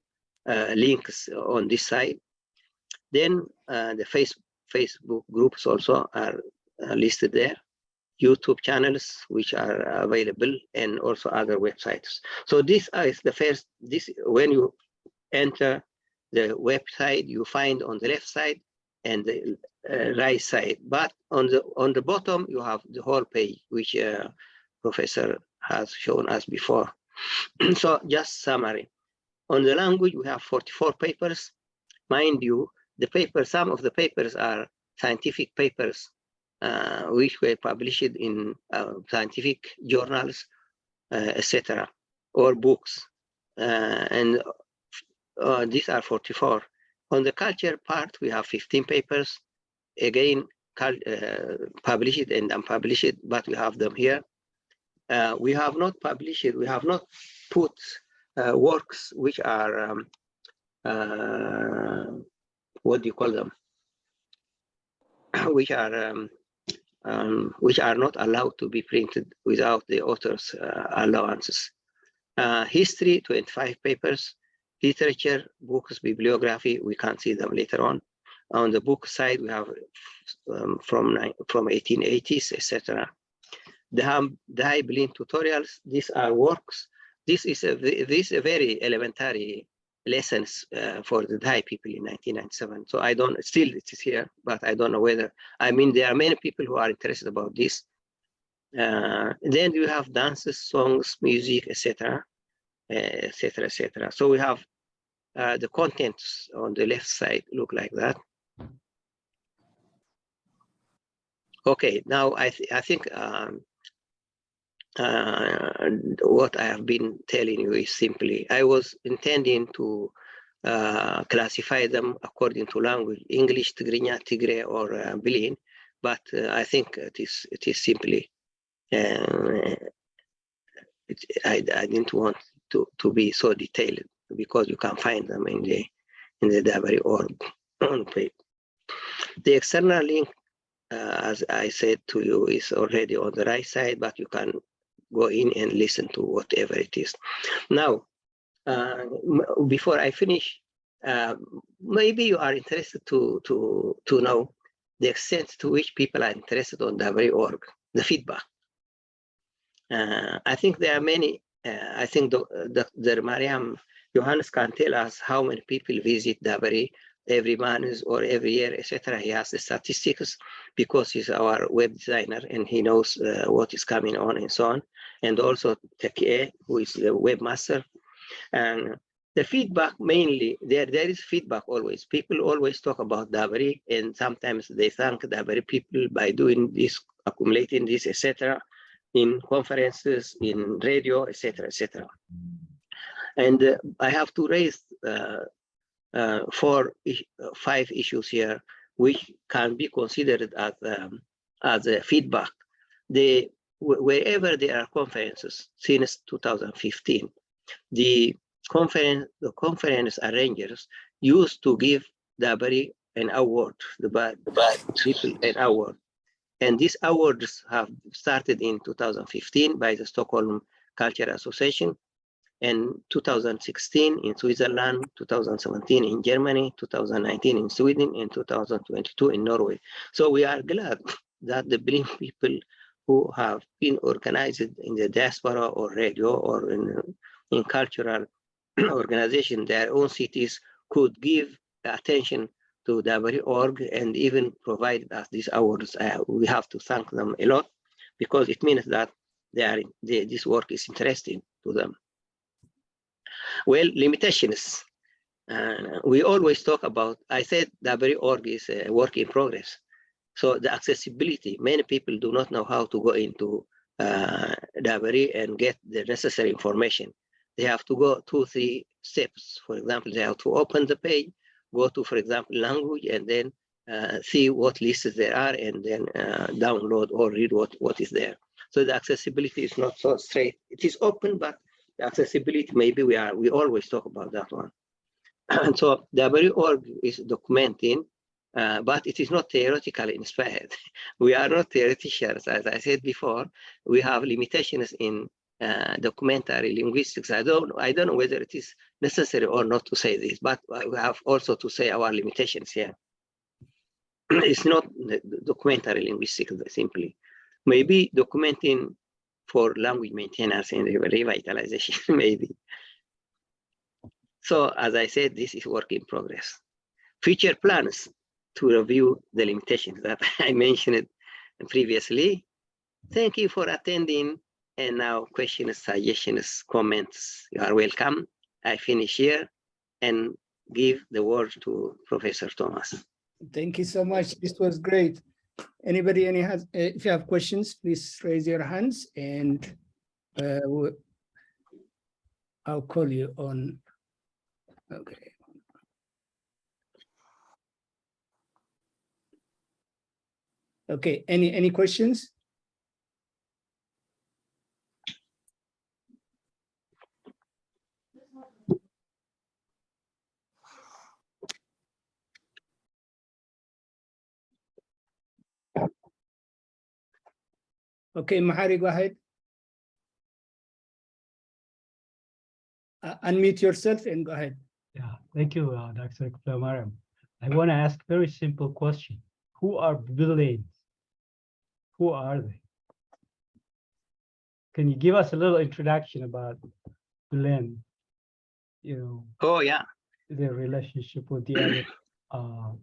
links on this side. Then the Facebook groups also are listed there. YouTube channels which are available, and also other websites. So this is the first. When you enter the website, you find on the left side and the right side. But on the bottom, you have the whole page, which Professor has shown us before. So just summary. On the language, we have 44 papers. Mind you, some of the papers are scientific papers, which were published in scientific journals, etc., or books. And these are 44. On the culture part, we have 15 papers, again, published and unpublished, but we have them here. We have not published, we have not put works which are, what do you call them? Which are which are not allowed to be printed without the author's allowances. History, 25 papers. Literature, books, bibliography, we can't see them later on. On the book side, we have from 1880s, etc. The Blin tutorials, these are works. This is a very elementary lessons for the Thai people in 1997. So I don't, still it is here, but I don't know whether, I mean, there are many people who are interested about this. Then you have dances, songs, music, etc., etc., etc. So we have the contents on the left side look like that. Okay, now I think what I have been telling you is simply, I was intending to classify them according to language, English, Tigrigna, Tigre, or Blin, but I think it is simply, I didn't want to be so detailed because you can find them in the Dabari.org page. The external link, as I said to you, is already on the right side, but you can go in and listen to whatever it is. Now, before I finish, maybe you are interested to know the extent to which people are interested on Dabari.org, the feedback. I think there are many. I think the Mariam Johannes can tell us how many people visit Dabari every month or every year, etc. He has the statistics because he's our web designer and he knows what is coming on and so on. And also Tekie, who is the webmaster. And the feedback mainly, there is feedback always. People always talk about Dabari, and sometimes they thank Dabari people by doing this, accumulating this, etc. in conferences, in radio, etc., etc. And I have to raise 5 issues here, which can be considered as a feedback. Wherever there are conferences since 2015, the conference arrangers used to give Dabari an award, the people an award. And these awards have started in 2015 by the Stockholm Cultural Association, and 2016 in Switzerland, 2017 in Germany, 2019 in Sweden, and 2022 in Norway. So we are glad that the Blin people who have been organized in the diaspora or radio or in cultural organization, their own cities could give attention to Dabari.org and even provide us these awards. We have to thank them a lot because it means that this work is interesting to them. Well, limitations. We always talk about, I said Dabari.org is a work in progress. So the accessibility, many people do not know how to go into Dabari and get the necessary information. They have to go 2-3 steps. For example, they have to open the page, go to, for example, language, and then see what lists there are, and then download or read what is there. So the accessibility is not so straight. It is open, but the accessibility, maybe we always talk about that one. And so Dabari.org is documenting, but it is not theoretically inspired. We are not theoreticians, as I said before. We have limitations in documentary linguistics. I don't know whether it is necessary or not to say this, but we have also to say our limitations here. It's not documentary linguistics simply. Maybe documenting for language maintenance and revitalization, maybe. So as I said, this is work in progress. Future plans to review the limitations that I mentioned previously. Thank you for attending. And now questions, suggestions, comments, you are welcome. I finish here and give the word to Professor Thomas. Thank you so much. This was great. Anybody, if you have questions, please raise your hands and I'll call you on. Okay. Okay, any questions? Okay, Mahari, go ahead. Unmute yourself and go ahead. Yeah, thank you, Dr. Kiflemariam. I want to ask a very simple question. Who are Blins? Who are they? Can you give us a little introduction about Blin? You know, Oh, yeah. their relationship with the other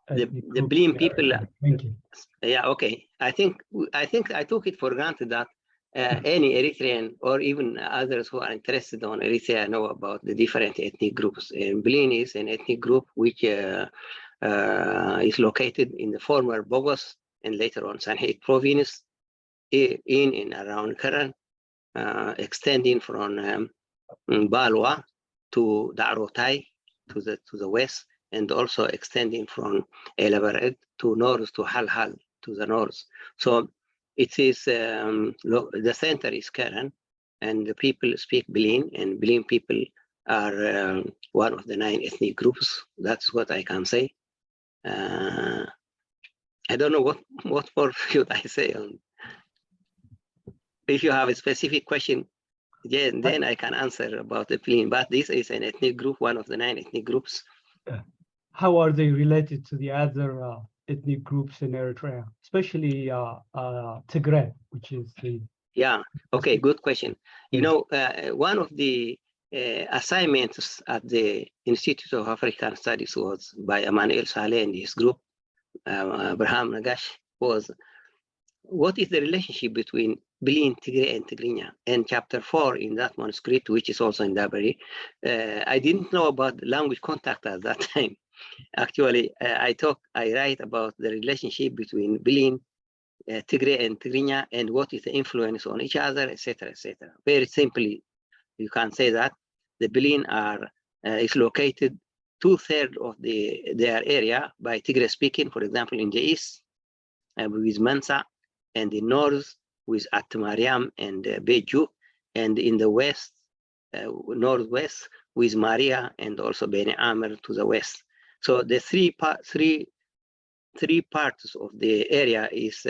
ethnic The groups Blin in people. Eritrea. Thank you. Yeah, okay. I think I took it for granted that any Eritrean or even others who are interested on Eritrea know about the different ethnic groups. And Blin is an ethnic group which is located in the former Bogos and later on Sanhit province in and around Karan, extending from Balwa to Darotai to the west, and also extending from Elabared to north to Halhal to the north. So it is the center is Karen, and the people speak Blin, and Blin people are one of the 9 ethnic groups. That's what I can say. I don't know what more should I say. If you have a specific question, then I can answer about the Blin. But this is an ethnic group, one of the 9 ethnic groups. How are they related to the other ethnic groups in Eritrea, especially Tigray, which is the... Yeah, okay, good question. You know, one of the assignments at the Institute of African Studies was by Emmanuel Saleh and his group, Abraham Nagash, was what is the relationship between Blin, Tigray, and Tigrigna? And chapter 4 in that manuscript, which is also in Dabari, I didn't know about language contact at that time. Actually, I write about the relationship between Blin, Tigray, and Tigrigna, and what is the influence on each other, etc., etc. Very simply, you can say that the Blin is located 2/3 of their area by Tigray speaking, for example, in the east with Mansa, and the north with Kiflemariam and Beju, and in the west, northwest with Maria and also Beni Amr to the west. So the three parts of the area is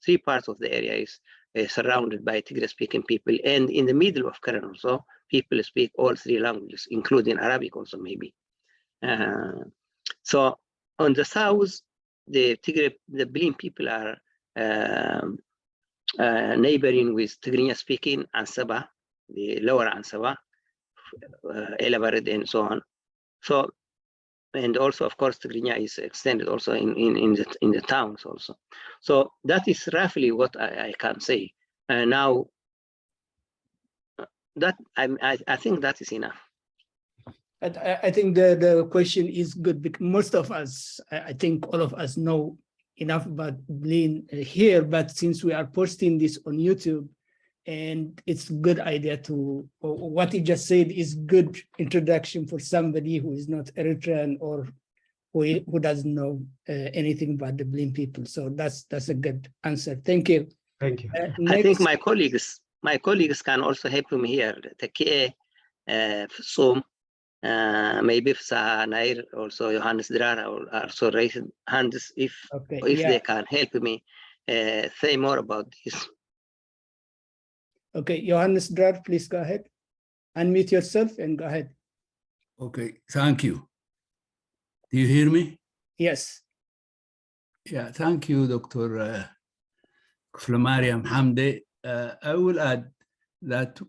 three parts of the area is surrounded by Tigray-speaking people, and in the middle of Karen also, people speak all 3 languages, including Arabic also maybe. So on the south, the Blin people are neighboring with Tigrigna-speaking Ansaba, the lower Ansaba, Elabared, and so on. So, and also, of course, Tigrigna is extended also in the towns also. So that is roughly what I can say. Now, that I think that is enough. I think the question is good because most of us, I think all of us know enough about Blin here, but since we are posting this on YouTube, and it's a good idea to, what you just said is good introduction for somebody who is not Eritrean or who doesn't know anything about the Blin people. So that's a good answer. Thank you. Thank you. I think my colleagues can also help me here. Take some maybe Nair, also Johannes Drara, also raised hands if they can help me say more about this. Okay, Johannes Drara, please go ahead. Unmute yourself and go ahead. Okay, thank you. Do you hear me? Yes. Yeah, thank you, Dr. Kiflemariam Hamde. I will add that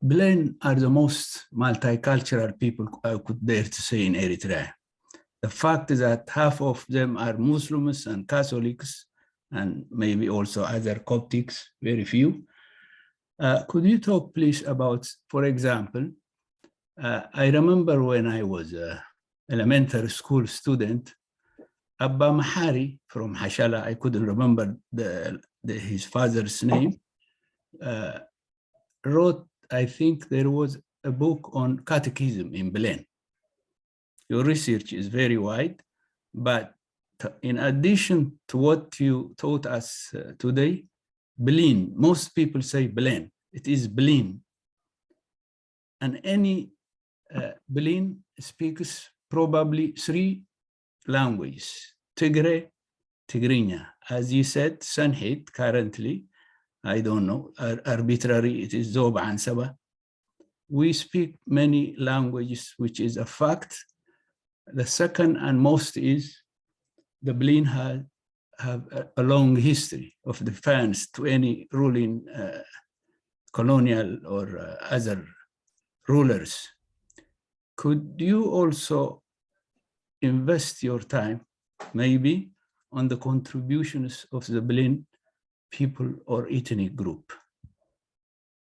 Blin are the most multicultural people I could dare to say in Eritrea. The fact that half of them are Muslims and Catholics, and maybe also other Coptics, very few. Could you talk, please, about, for example, I remember when I was an elementary school student, Abba Mahari from Hashala, I couldn't remember his father's name, wrote, I think there was a book on catechism in Blin. Your research is very wide, but in addition to what you taught us today, Blin, most people say Blin, it is Blin. And any Blin speaks probably 3 languages, Tigray, Tigrigna. As you said, Sunhit currently, I don't know, arbitrary, it is Zob and Saba. We speak many languages, which is a fact. The second and most is the Blin have a long history of defense to any ruling colonial or other rulers. Could you also invest your time, maybe, on the contributions of the Blin people or ethnic group?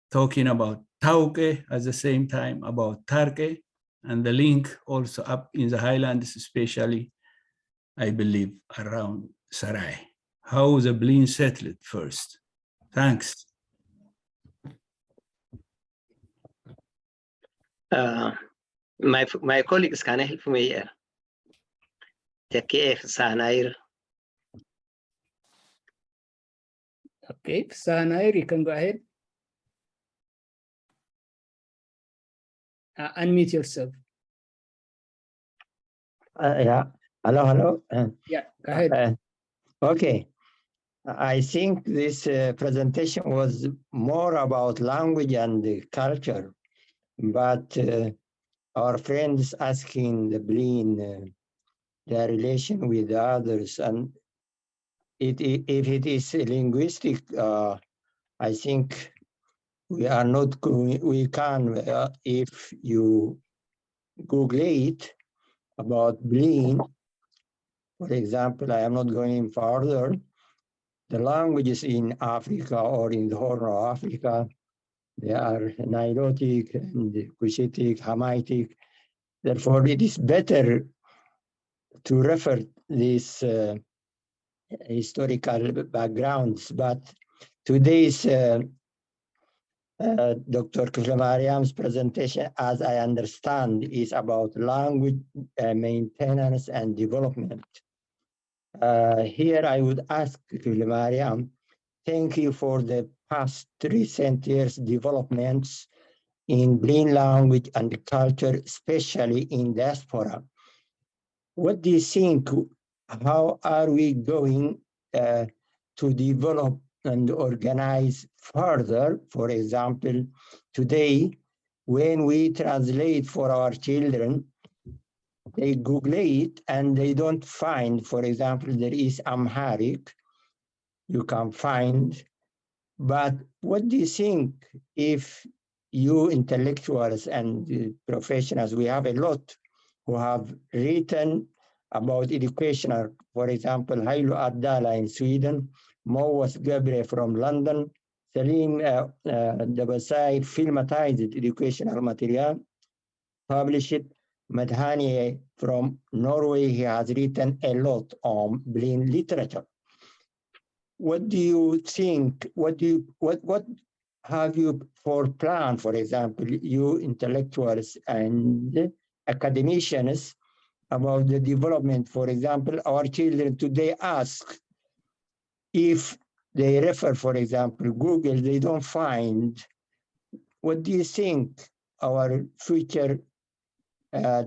Talking about Tauke at the same time, about Tarke, and the link also up in the highlands, especially, I believe, around Sarai. How the Blin settled first? Thanks. My colleagues can help me here. كيف Sanair? Okay, Sanair, you can go ahead. Unmute yourself. Yeah. Hello. Yeah, go ahead. Okay. I think this presentation was more about language and culture, but our friends asking the Blin their relation with others, and if it is linguistic, I think we are not going. We can, if you Google it about Blin, for example, I am not going further. The languages in Africa or in the Horn of Africa, they are Nilotic and Cushitic, Hamitic. Therefore, it is better to refer these historical backgrounds. But today's Dr. Kiflemariam's presentation, as I understand, is about language maintenance and development. Here I would ask Kiflemariam, thank you for the past recent years developments in Blin language and culture, especially in diaspora. What do you think? How are we going to develop and organize further? For example, today, when we translate for our children, they Google it and they don't find, for example, there is Amharic, you can find, but what do you think if you intellectuals and professionals, we have a lot who have written about education, for example, Hailu Abdallah in Sweden, Mowas Gabre from London, Salim Dabasai filmatized educational material, published. Madhani from Norway, he has written a lot on Blin literature. What do you think? What have you for plan, for example, you intellectuals and academicians, about the development? For example, our children today ask if they refer, for example, Google, they don't find. What do you think our future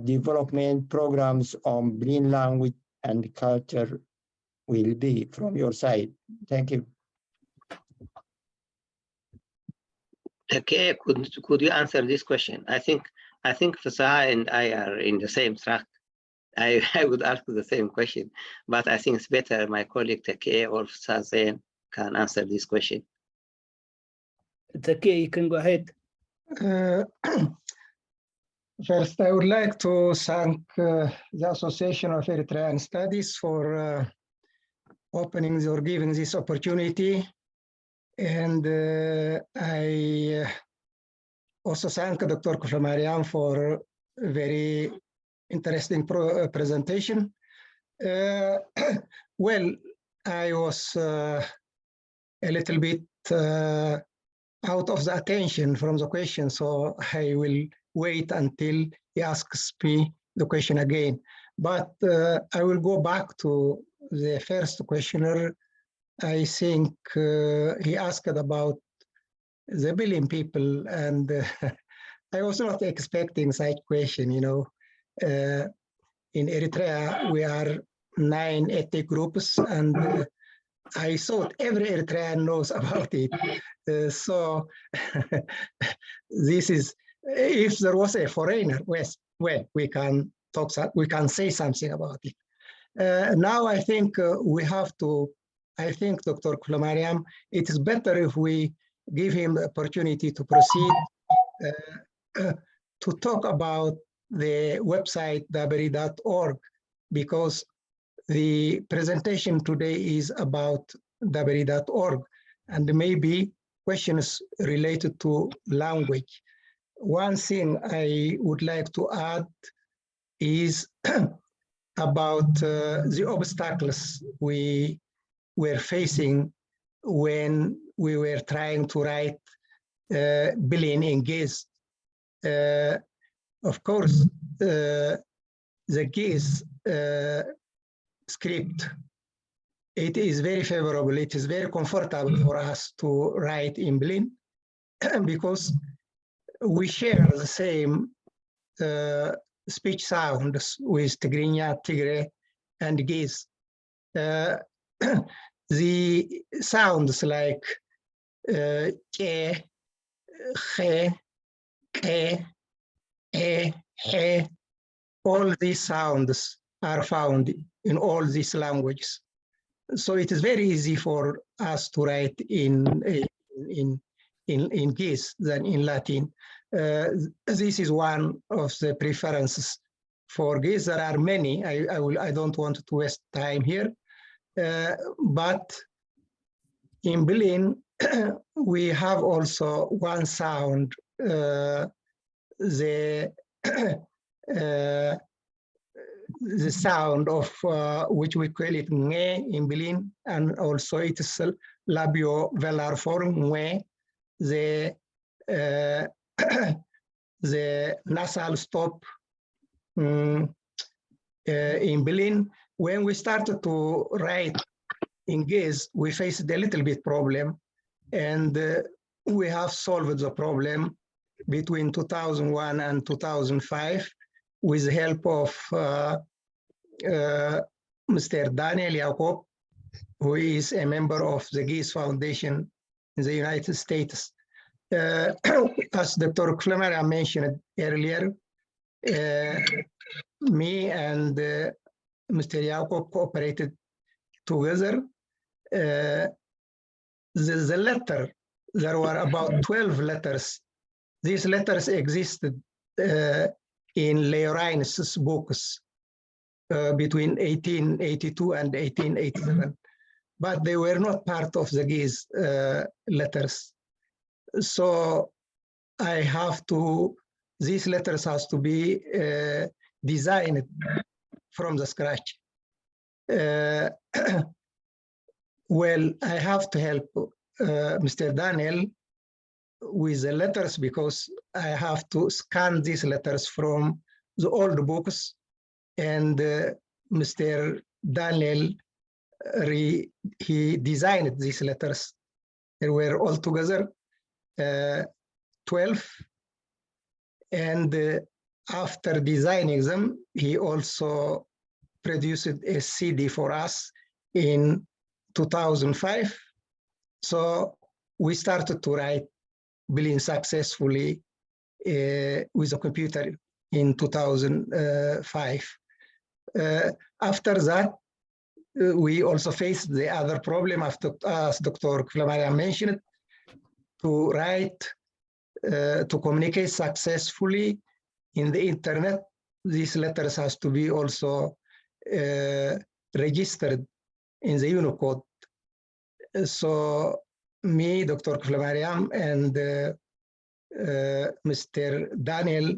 development programs on Blin language and culture will be from your side? Thank you. Okay, could you answer this question? I think Fasaha and I are in the same track. I would ask the same question, but I think it's better my colleague Take or Fasaha can answer this question. Take, you can go ahead. First, I would like to thank the Association of Eritrean Studies for opening or giving this opportunity. And I also thank Dr. Kiflemariam for a very interesting presentation. Well, I was a little bit out of the attention from the question, so I will wait until he asks me the question again. But I will go back to the first questioner. I think he asked about the Blin people, and I was not expecting such question. You know, in Eritrea, we are 9 ethnic groups, and I thought every Eritrean knows about it. So this is, if there was a foreigner, well, we can talk, we can say something about it. Now I think we have to, I think Dr. Kiflemariam, it is better if we give him the opportunity to proceed to talk about the website daberi.org, because the presentation today is about daberi.org, and maybe questions related to language. One thing I would like to add is about the obstacles we were facing when we were trying to write Blin in GIS. Of course, the GIS script, it is very favorable, it is very comfortable for us to write in Blin because we share the same speech sounds with Tigrigna, Tigre, and GIS. The sounds like ke, he, ke, e, he, all these sounds are found in all these languages. So it is very easy for us to write in GIS than in Latin. This is one of the preferences for GIS. There are many. I don't want to waste time here. But in Blin, we have also one sound, the sound of which we call it nge in Blin, and also it is labio-velar form nge, the nasal stop in Blin. When we started to write in GIS, we faced a little bit problem, and we have solved the problem between 2001 and 2005 with the help of Mr. Daniel Jacob, who is a member of the GIS Foundation in the United States. As Dr. Kiflemariam mentioned earlier, me and Mr. Jacob cooperated together. The letter, there were about 12 letters. These letters existed in Leorin's books between 1882 and 1887, but they were not part of the GIS letters. So I have to, these letters has to be designed from the scratch. Well, I have to help Mr. Daniel with the letters because I have to scan these letters from the old books, and Mr. Daniel, he designed these letters. They were altogether 12, and after designing them, he also produced a CD for us in 2005. So we started to write Blin successfully with a computer in 2005. After that, we also faced the other problem, after, as Dr. Kiflemariam mentioned, to write, to communicate successfully in the internet. These letters has to be also registered in the Unicode. So me, Dr. Kiflemariam, and Mr. Daniel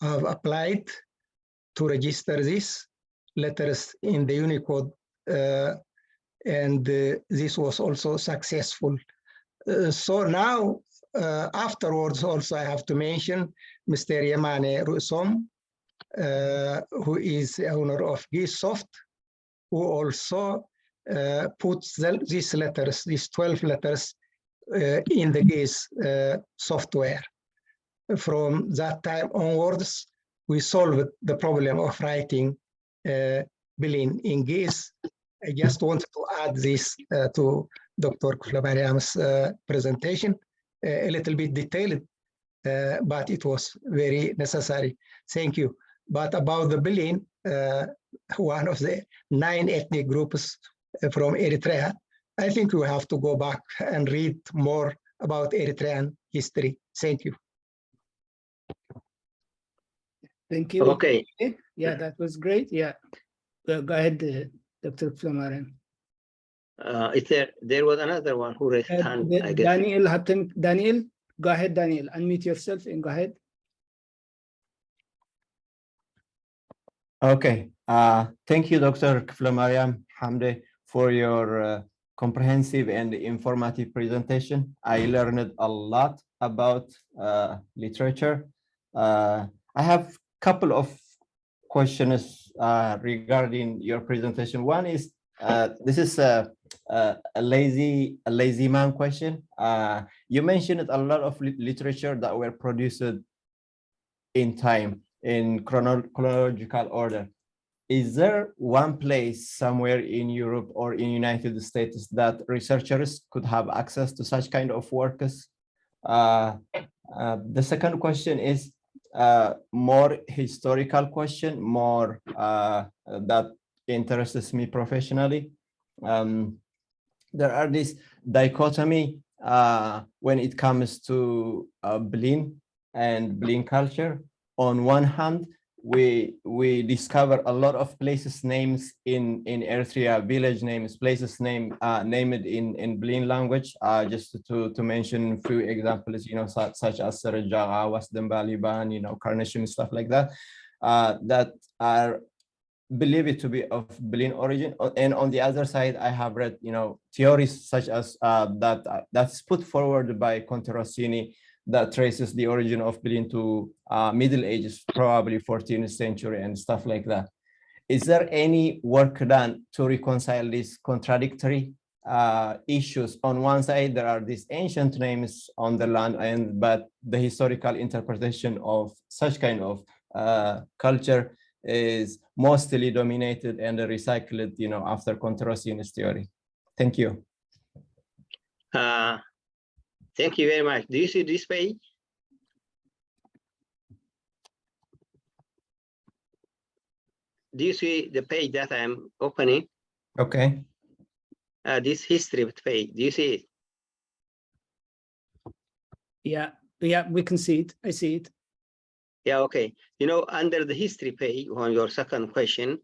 have applied to register these letters in the Unicode, and this was also successful. So now, afterwards, also I have to mention Mr. Yemane Rusom, who is the owner of GISsoft, who also puts these letters, these 12 letters, in the GIS software. From that time onwards, we solved the problem of writing Blin in Ge'ez. I just wanted to add this to Dr. Kiflemariam's presentation, a little bit detailed, but it was very necessary. Thank you. But about the Blin, one of the 9 ethnic groups from Eritrea, I think we have to go back and read more about Eritrean history. Thank you. Thank you. Okay. Yeah, that was great. Yeah. Go ahead, Dr. Kiflemariam. There was another one who raised hand, I guess. Daniel, go ahead, Daniel. Unmute yourself and go ahead. Okay. Thank you, Dr. Kiflemariam Hamde, for your comprehensive and informative presentation. I learned a lot about literature. I have a couple of questions regarding your presentation. One is, this is a lazy man question. You mentioned a lot of literature that were produced in time, in chronological order. Is there one place somewhere in Europe or in United States that researchers could have access to such kind of works? The second question is more historical question, more that interests me professionally. There are this dichotomy when it comes to Blin and Blin culture. On one hand, we discover a lot of places names in Eritrea, village names, places named in Blin language. Just to mention a few examples, such as Sarajaga, Wasdamba, Liban, Carnation, stuff like that, that are believed to be of Blin origin. And on the other side, I have read, theories such as that's put forward by Conte Rossini, that traces the origin of Blin to Middle Ages, probably 14th century and stuff like that. Is there any work done to reconcile these contradictory issues? On one side, there are these ancient names on the land, but the historical interpretation of such kind of culture is mostly dominated and recycled, after Conte Rossini's theory. Thank you. Thank you very much. Do you see this page? Do you see the page that I'm opening? Okay. This history page, do you see it? Yeah, we can see it. I see it. Yeah, okay. Under the history page on your second question,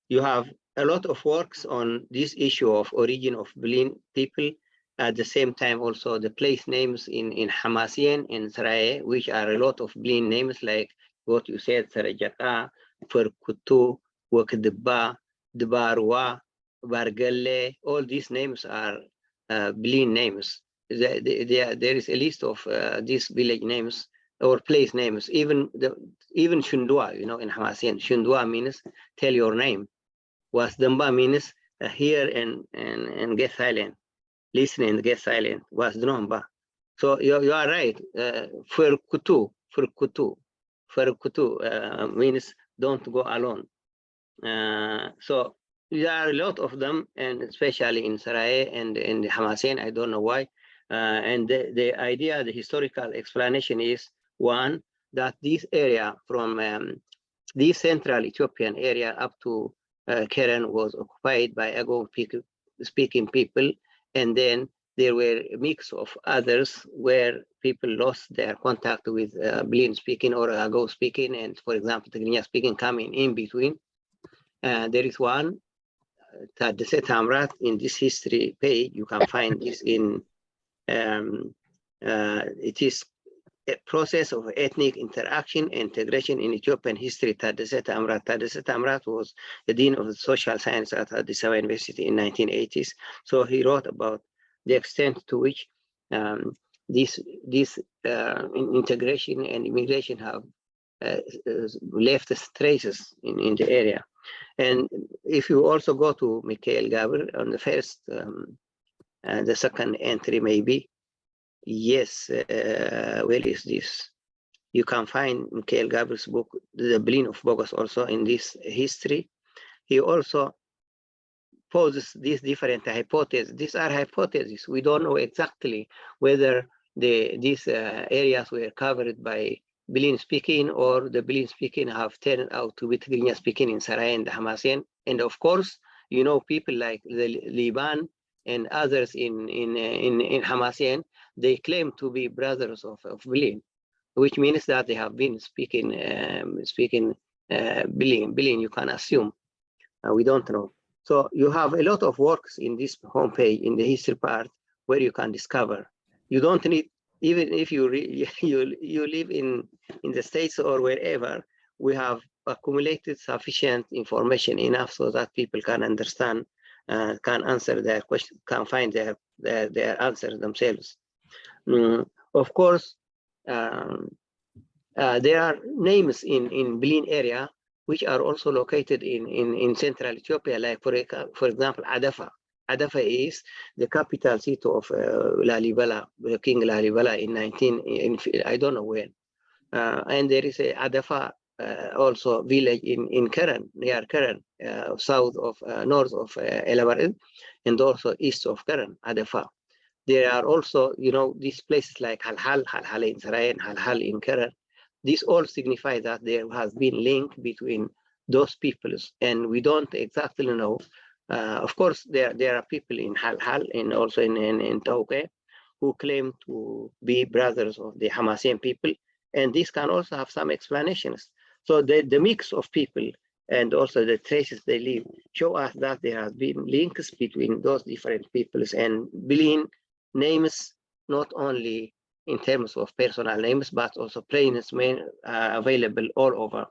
you have a lot of works on this issue of origin of Blin people. At the same time, also the place names in Hamasien and Saraye, which are a lot of Blin names, like what you said, Sarajaka, Furkutu, Wakdeba, Debarwa, Bargale. All these names are Blin names. There is a list of these village names or place names. Even Shundua, in Hamasien, Shundua means tell your name. Wasdamba means hear and get silent. Listen and get silent. Wasdnomba. So you are right. Furkutu means don't go alone. So there are a lot of them, and especially in Saraye and in the Hamasien, I don't know why. And the idea, the historical explanation is, one, that this area from this central Ethiopian area up to Keren was occupied by Agho-speaking people, and then there were a mix of others where people lost their contact with Blin speaking or Agho speaking, and for example, Tigrigna speaking coming in between. There is one, Taddese Tamrat, in this history page. You can find this in, it is a process of ethnic interaction and integration in Ethiopian history. Taddese Tamrat was the dean of the social science at Addis Ababa University in 1980s. So he wrote about the extent to which this integration and immigration have left traces in the area. And if you also go to Mikhail Gabor on the first, the second entry maybe, yes, where is this? You can find Mikhail Gabor's book, The Blin of Bogos, also in this history. he also poses these different hypotheses. These are hypotheses. We don't know exactly whether these areas were covered by Blin speaking, or the Blin speaking have turned out to be Tigrigna speaking in Sarai and the Hamasien. And of course, you know, people like the Liban and others in Hamasien, they claim to be brothers of Blin, which means that they have been speaking Blin. You can assume. We don't know. So you have a lot of works in this homepage in the history part where you can discover. You don't need, even if you live in the States or wherever, we have accumulated sufficient information enough so that people can understand, can answer their question, can find their answers themselves. Of course, there are names in Blin area which are also located in central Ethiopia, like for example, Adafa. Adafa is the capital seat of Lalibela, King Lalibela in I don't know when. And there is a Adafa also village in Keren, near Keren, south of, north of Elabarid, and also east of Keren, Adafa. There are also, you know, these places like Halhal in Sarai and Halhal in Keren. This all signifies that there has been link between those peoples, and we don't exactly know. Of course, there are people in Halhal and also in Tauke who claim to be brothers of the Hamasien people, and this can also have some explanations. So the mix of people and also the traces they leave show us that there has been links between those different peoples, and Blin names not only in terms of personal names, but also planes available all over.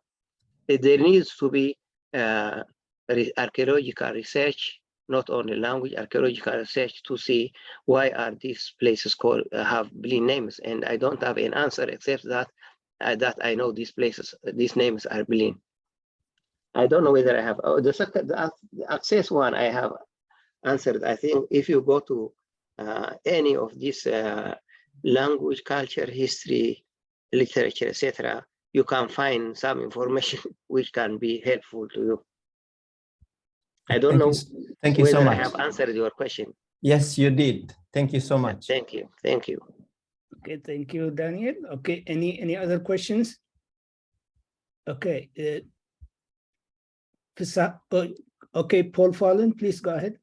There needs to be archaeological research, not only language, archaeological research to see why are these places called have Blin names. And I don't have an answer except that I know these places, these names are Blin. I don't know whether I have, the access one I have answered. I think if you go to any of these language, culture, history, literature, etc., you can find some information which can be helpful to you. I don't know Thank you whether so much. I have answered your question. Yes, you did. Thank you so much. Thank you. Thank you. Okay, thank you, Daniel. Okay, any other questions? Okay, okay, Paul Fallon, please go ahead.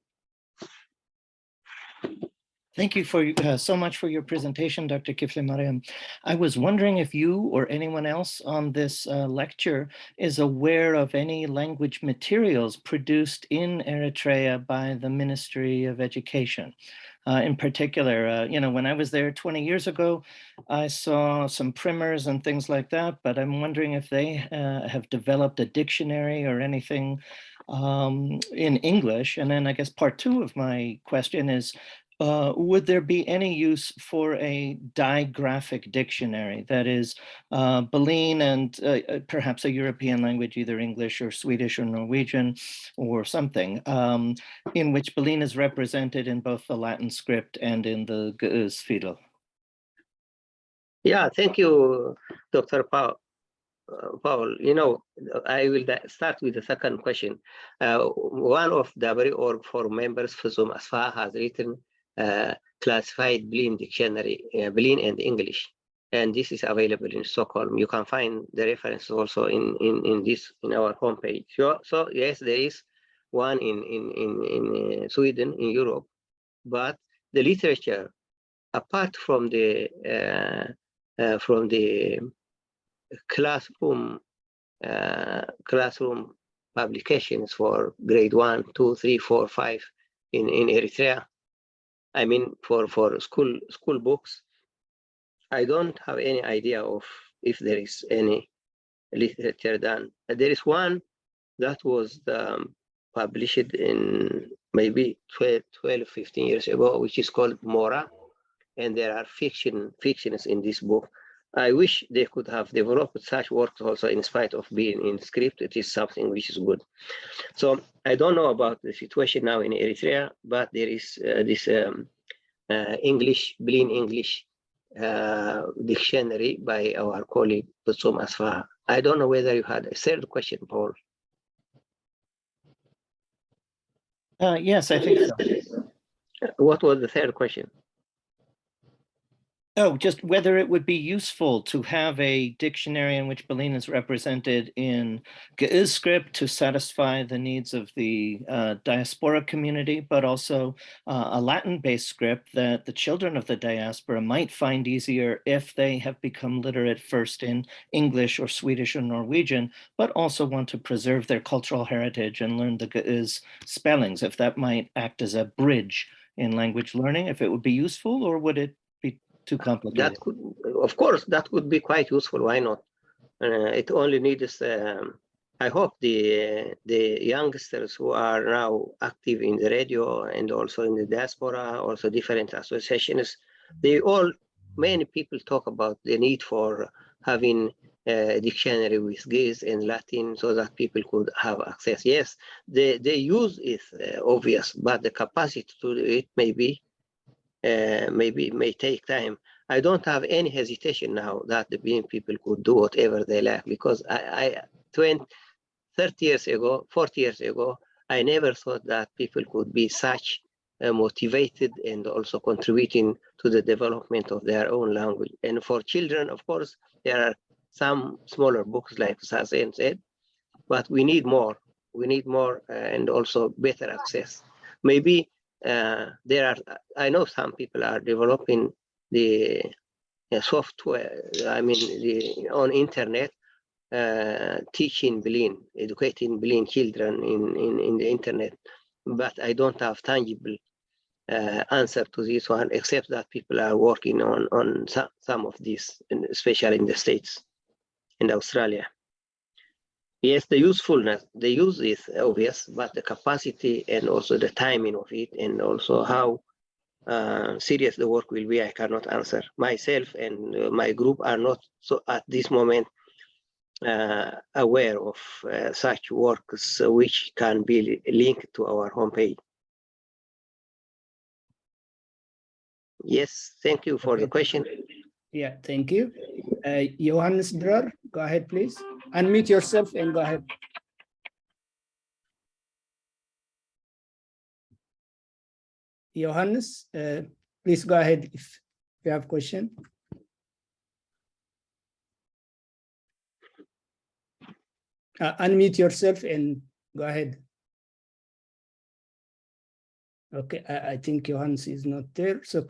Thank you for so much for your presentation, Dr. Kiflemariam. I was wondering if you or anyone else on this lecture is aware of any language materials produced in Eritrea by the Ministry of Education. In particular, you know, when I was there 20 years ago, I saw some primers and things like that, but I'm wondering if they have developed a dictionary or anything in English. And then I guess part two of my question is, would there be any use for a digraphic dictionary, that is Blin and perhaps a European language, either English or Swedish or Norwegian or something, in which Blin is represented in both the Latin script and in the Ge'ez Fidel? Yeah, thank you, Dr. Paul. You know, I will start with the second question. One of the very old four members, Fuzum Asfa, has written classified Blin dictionary, Blin and English, and this is available in Stockholm. You can find the reference also in our homepage. So yes, there is one in Sweden, in Europe, but the literature, apart from the classroom publications for grade 1, 2, 3, 4, 5 in Eritrea, I mean for school books, I don't have any idea of if there is any literature done. There is one that was published in maybe 12, 15 years ago, which is called Mora, and there are fictions in this book. I wish they could have developed such works also, in spite of being in script. It is something which is good. So I don't know about the situation now in Eritrea, but there is this English, Blin English dictionary by our colleague Fuzum Asfa. I don't know whether you had a third question, Paul. Yes, I think so. What was the third question? Oh, just whether it would be useful to have a dictionary in which Blin is represented in Ge'ez script to satisfy the needs of the diaspora community, but also a Latin-based script that the children of the diaspora might find easier if they have become literate first in English or Swedish or Norwegian, but also want to preserve their cultural heritage and learn the Ge'ez spellings, if that might act as a bridge in language learning, if it would be useful, or would it be too complicated? That could, of course, that would be quite useful. Why not? It only needs. I hope the youngsters who are now active in the radio and also in the diaspora, also different associations, many people talk about the need for having a dictionary with Ge'ez and Latin so that people could have access. Yes, the use is obvious, but the capacity to do it may take time. I don't have any hesitation now that the Blin people could do whatever they like, because 30 years ago, 40 years ago, I never thought that people could be such motivated and also contributing to the development of their own language. And for children, of course, there are some smaller books like Sazen said, but we need more. We need more and also better access. Maybe I know some people are developing the software, on internet, teaching Blin, educating Blin children in the internet, but I don't have tangible answer to this one, except that people are working on some of these, especially in the States and Australia. Yes, the usefulness, the use is obvious, but the capacity and also the timing of it, and also how serious the work will be, I cannot answer. Myself and my group are not so at this moment aware of such works which can be linked to our homepage. Yes, thank you for the question. Yeah, thank you. Johannes Drer, go ahead, please. Unmute yourself and go ahead. Johannes, please go ahead if you have a question. Unmute yourself and go ahead. Okay, I think Johannes is not there. So,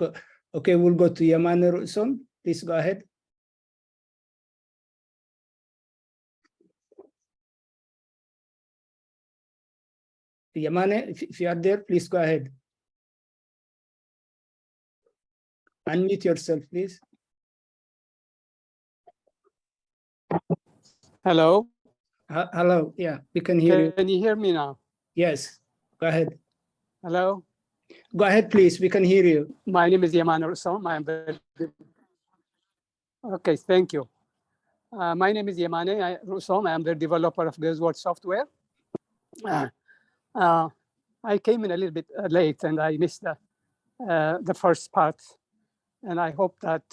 okay, we'll go to Yamane Ruson. Please go ahead. Yamane, if you are there, please go ahead. Unmute yourself, please. Hello. Hello, yeah, we can hear you. Can you hear me now? Yes, go ahead. Hello. Go ahead, please, we can hear you. My name is Yaman Russom. Okay, thank you. My name is Yamane Russom. I am the developer of Ge'ez Word software. I came in a little bit late and I missed the first part. And I hope that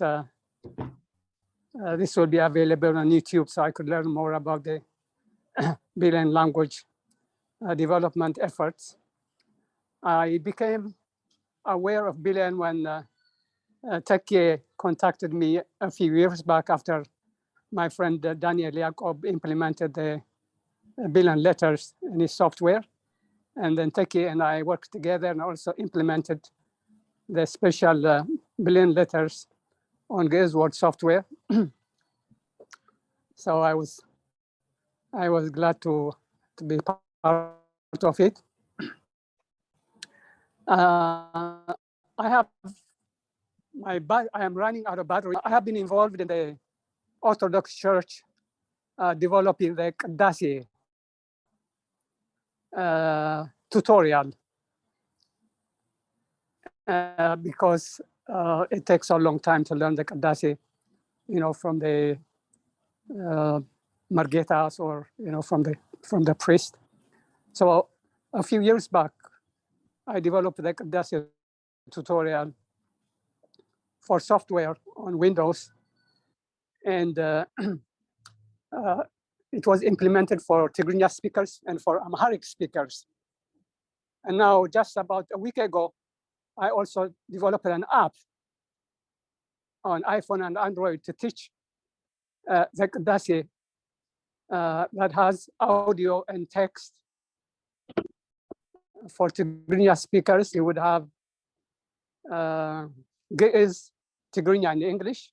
this will be available on YouTube so I could learn more about the Blin language development efforts. I became aware of Blin when Tekie contacted me a few years back after my friend Daniel Jacob implemented the Blin letters in his software. And then Tekie and I worked together and also implemented the special Blin letters on Ge'ez Word software. So I was glad to be part of it. I am running out of battery. I have been involved in the Orthodox Church developing the Qadasi tutorial because it takes a long time to learn the Qadasi, from the Margetas or from the priest. So a few years back, I developed the Qadasi tutorial for software on Windows, and it was implemented for Tigrigna speakers and for Amharic speakers. And now, just about a week ago, I also developed an app on iPhone and Android to teach the Qadasi that has audio and text. For Tigrigna speakers, you would have Ge'ez, Tigrigna in English.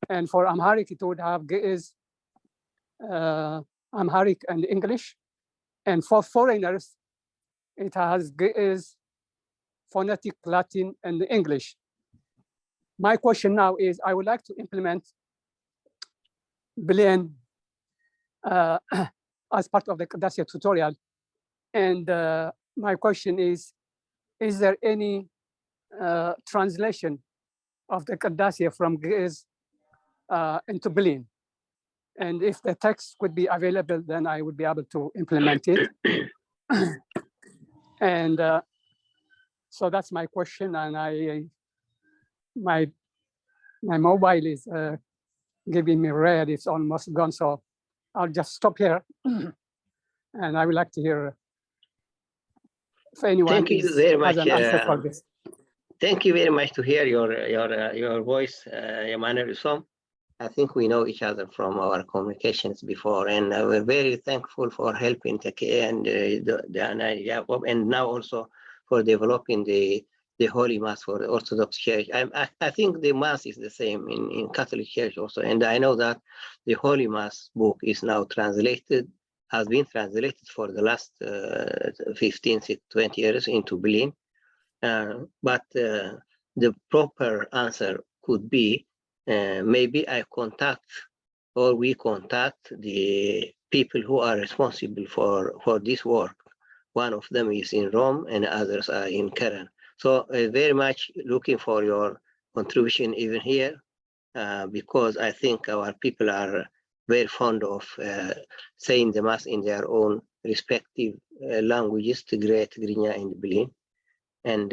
And for Amharic, it would have Ge'ez, Amharic and English. And for foreigners, it has Ge'ez, phonetic Latin and English. My question now is, I would like to implement Blin as part of the Qadasi tutorial. And my question is there any translation of the Qadasi from Ge'ez into Blin? And if the text could be available, then I would be able to implement it. And so that's my question. And my mobile is giving me red, it's almost gone. So I'll just stop here. And I would like to hear if anyone Thank you very much. has an answer for this. Thank you very much to hear your voice, Emmanuel Usom. I think we know each other from our communications before, and we're very thankful for helping Take and and now also for developing the Holy Mass for the Orthodox Church. I think the Mass is the same in Catholic Church also, and I know that the Holy Mass book is now translated, has been translated for the last 15, 20 years into Blin. But the proper answer could be maybe I contact or we contact the people who are responsible for this work. One of them is in Rome and others are in Karen. So very much looking for your contribution even here, because I think our people are very fond of saying the Mass in their own respective languages, Tigray, Tigrigna, and Blin. And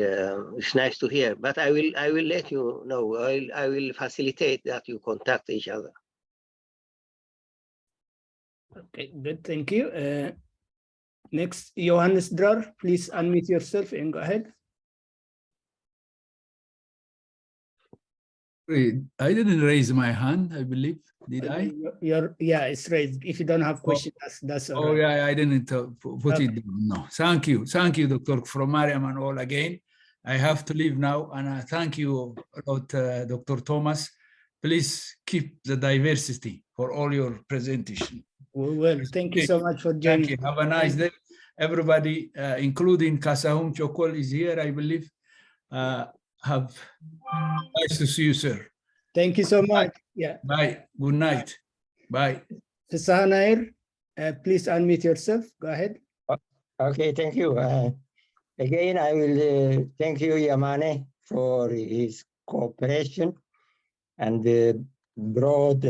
it's nice to hear, but I will let you know. I will facilitate that you contact each other. Okay, good, thank you. Next, Johannes Drar, please unmute yourself and go ahead. I didn't raise my hand, I believe. Did I? Yeah, it's raised. If you don't have questions, that's all right. Yeah, I didn't put it down. No, thank you, Dr. Kiflemariam and all again. I have to leave now, and I thank you a lot, Dr. Thomas. Please keep the diversity for all your presentation. Well, thank you so much for joining. Thank you. Have a nice day. Everybody, including Kasahum Chokol is here, I believe. Nice to see you, sir. Thank you so much. Bye. Yeah. Bye. Good night. Bye. Sahanair, please unmute yourself. Go ahead. Okay, thank you. Again, I will thank you, Yamane, for his cooperation and the broad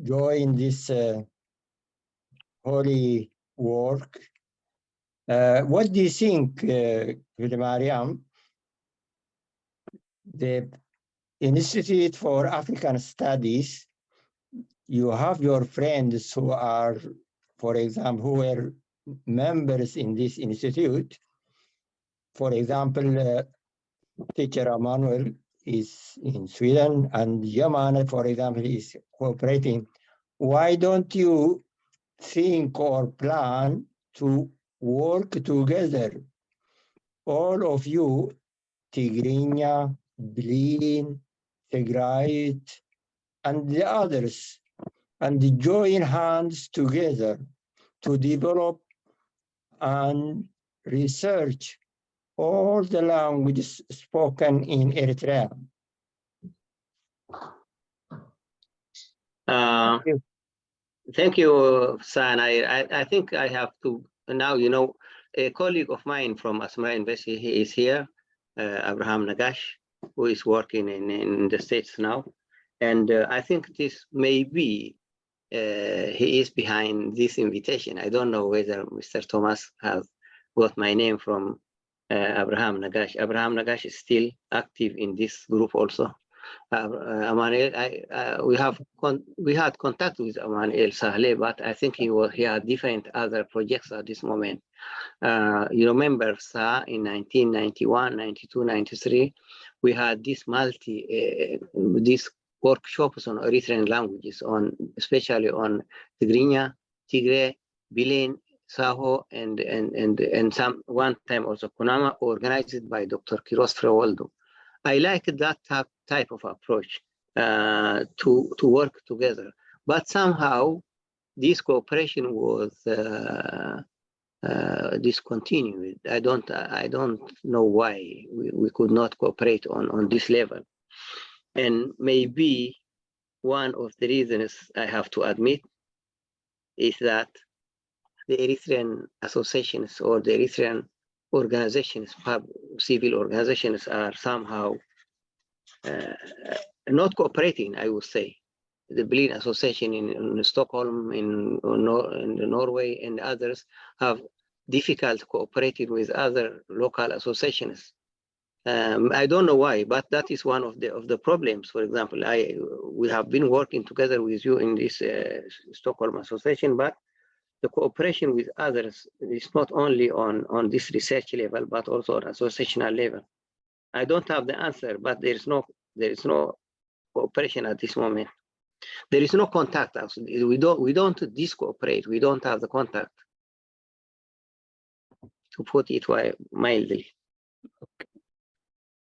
joy in this holy work. What do you think, Kiflemariam? The Institute for African Studies, you have your friends who are, for example, who were members in this institute. For example, teacher Emmanuel is in Sweden, and Yamane, for example, is cooperating. Why don't you think or plan to work together? All of you, Tigrigna, Blin, Tigray, and the others, and join hands together to develop and research all the languages spoken in Eritrea. Thank you, San. I think I have to now, a colleague of mine from Asmara University, he is here, Abraham Nagash, who is working in the States now. And I think this may be, he is behind this invitation. I don't know whether Mr. Thomas has got my name from Abraham Nagash. Abraham Nagash is still active in this group also. Emanuel, we had contact with Emanuel Sahle, but I think he had different other projects at this moment. You remember, sir, in 1991, 92, 93, we had this these workshops on Eritrean languages, especially on Tigrigna, Tigre, Blin, Saho, and some one time also Kunama, organized by Dr. Kiros Frewaldo. I like that type of approach to work together, but somehow this cooperation was discontinued. I don't know why we could not cooperate on this level, and maybe one of the reasons I have to admit is that the Eritrean associations or the Eritrean organizations, civil organizations, are somehow not cooperating, I would say. The Blin Association in Stockholm, in Norway, and others have difficult cooperating with other local associations. I don't know why, but that is one of the problems. For example, we have been working together with you in this Stockholm Association, but the cooperation with others is not only on this research level, but also on associational level. I don't have the answer, but there is no cooperation at this moment. There is no contact. Actually, we don't discooperate. We don't have the contact, to put it mildly.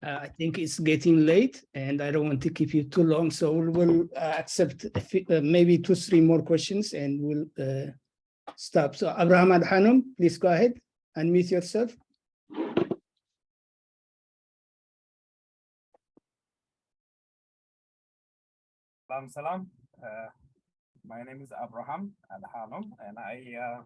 I think it's getting late, and I don't want to keep you too long, so we will accept maybe 2-3 more questions, and we'll stop. So Abraham Adhanom, please go ahead, unmute yourself. Salam. My name is Abraham Adhanom, and I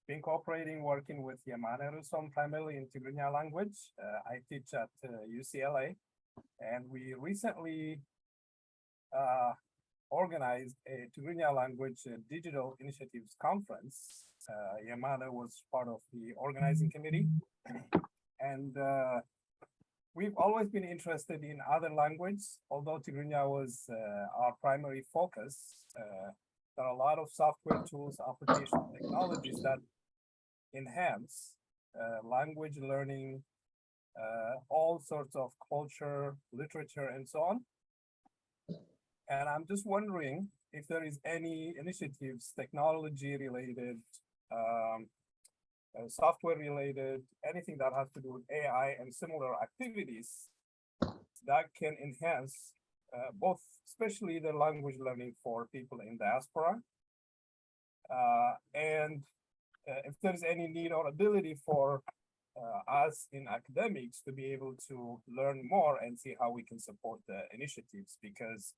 been cooperating, working with Yamana Rusom primarily in Tigrigna language. I teach at UCLA, and we recently organized a Tigrigna language digital initiatives conference. Yamana was part of the organizing committee, and we've always been interested in other languages, although Tigrigna was our primary focus. There are a lot of software tools, application technologies that enhance language learning, all sorts of culture, literature, and so on. And I'm just wondering if there is any initiatives, technology related, software related, anything that has to do with AI and similar activities that can enhance both, especially the language learning for people in diaspora. And if there's any need or ability for us in academics to be able to learn more and see how we can support the initiatives, because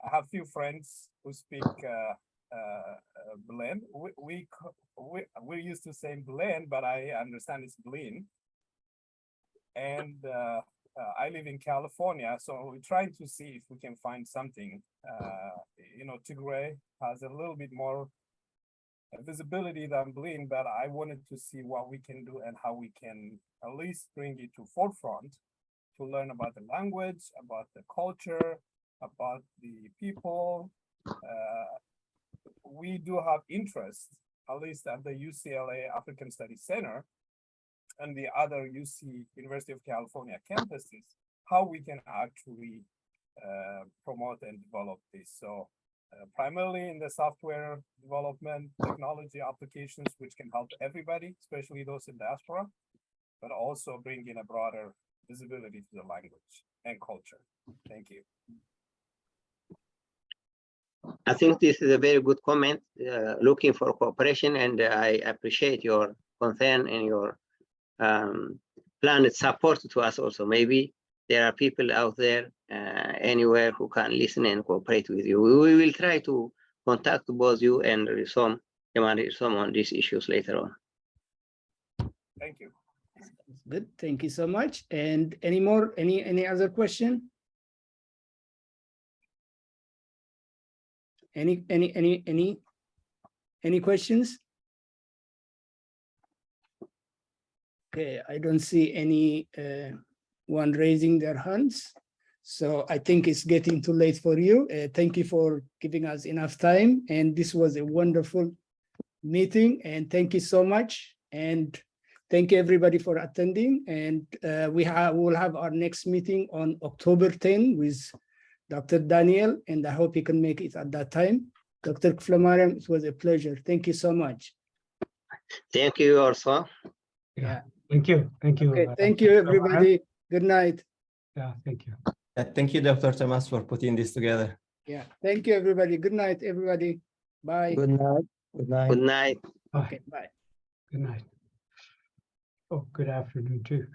I have few friends who speak Blin. We're used to saying Blin, but I understand it's Blin. And I live in California, so we're trying to see if we can find something. Tigray has a little bit more visibility than Blin, but I wanted to see what we can do and how we can at least bring it to forefront to learn about the language, about the culture, about the people. We do have interest, at least at the UCLA African Studies Center and the other UC University of California campuses, how we can actually promote and develop this. So primarily in the software development, technology applications, which can help everybody, especially those in diaspora, but also bring in a broader visibility to the language and culture. Thank you. I think this is a very good comment, looking for cooperation, and I appreciate your concern and your planned support to us also. Maybe there are people out there anywhere who can listen and cooperate with you. We will try to contact both you and Risom on these issues later on. Thank you. Good, thank you so much. And any other question? Any questions? Okay, I don't see any one raising their hands. So I think it's getting too late for you. Thank you for giving us enough time. And this was a wonderful meeting. And thank you so much. And thank you everybody for attending. And we'll have our next meeting on October 10 with Dr. Daniel. And I hope you can make it at that time. Dr. Kiflemariam, it was a pleasure. Thank you so much. Thank you also. Yeah. Thank you. Thank you. Okay, thank you, everybody. Good night. Yeah, thank you. Thank you, Dr. Thomas, for putting this together. Yeah, thank you, everybody. Good night, everybody. Bye. Good night. Good night. Good night. Bye. Okay, bye. Good night. Oh, good afternoon too.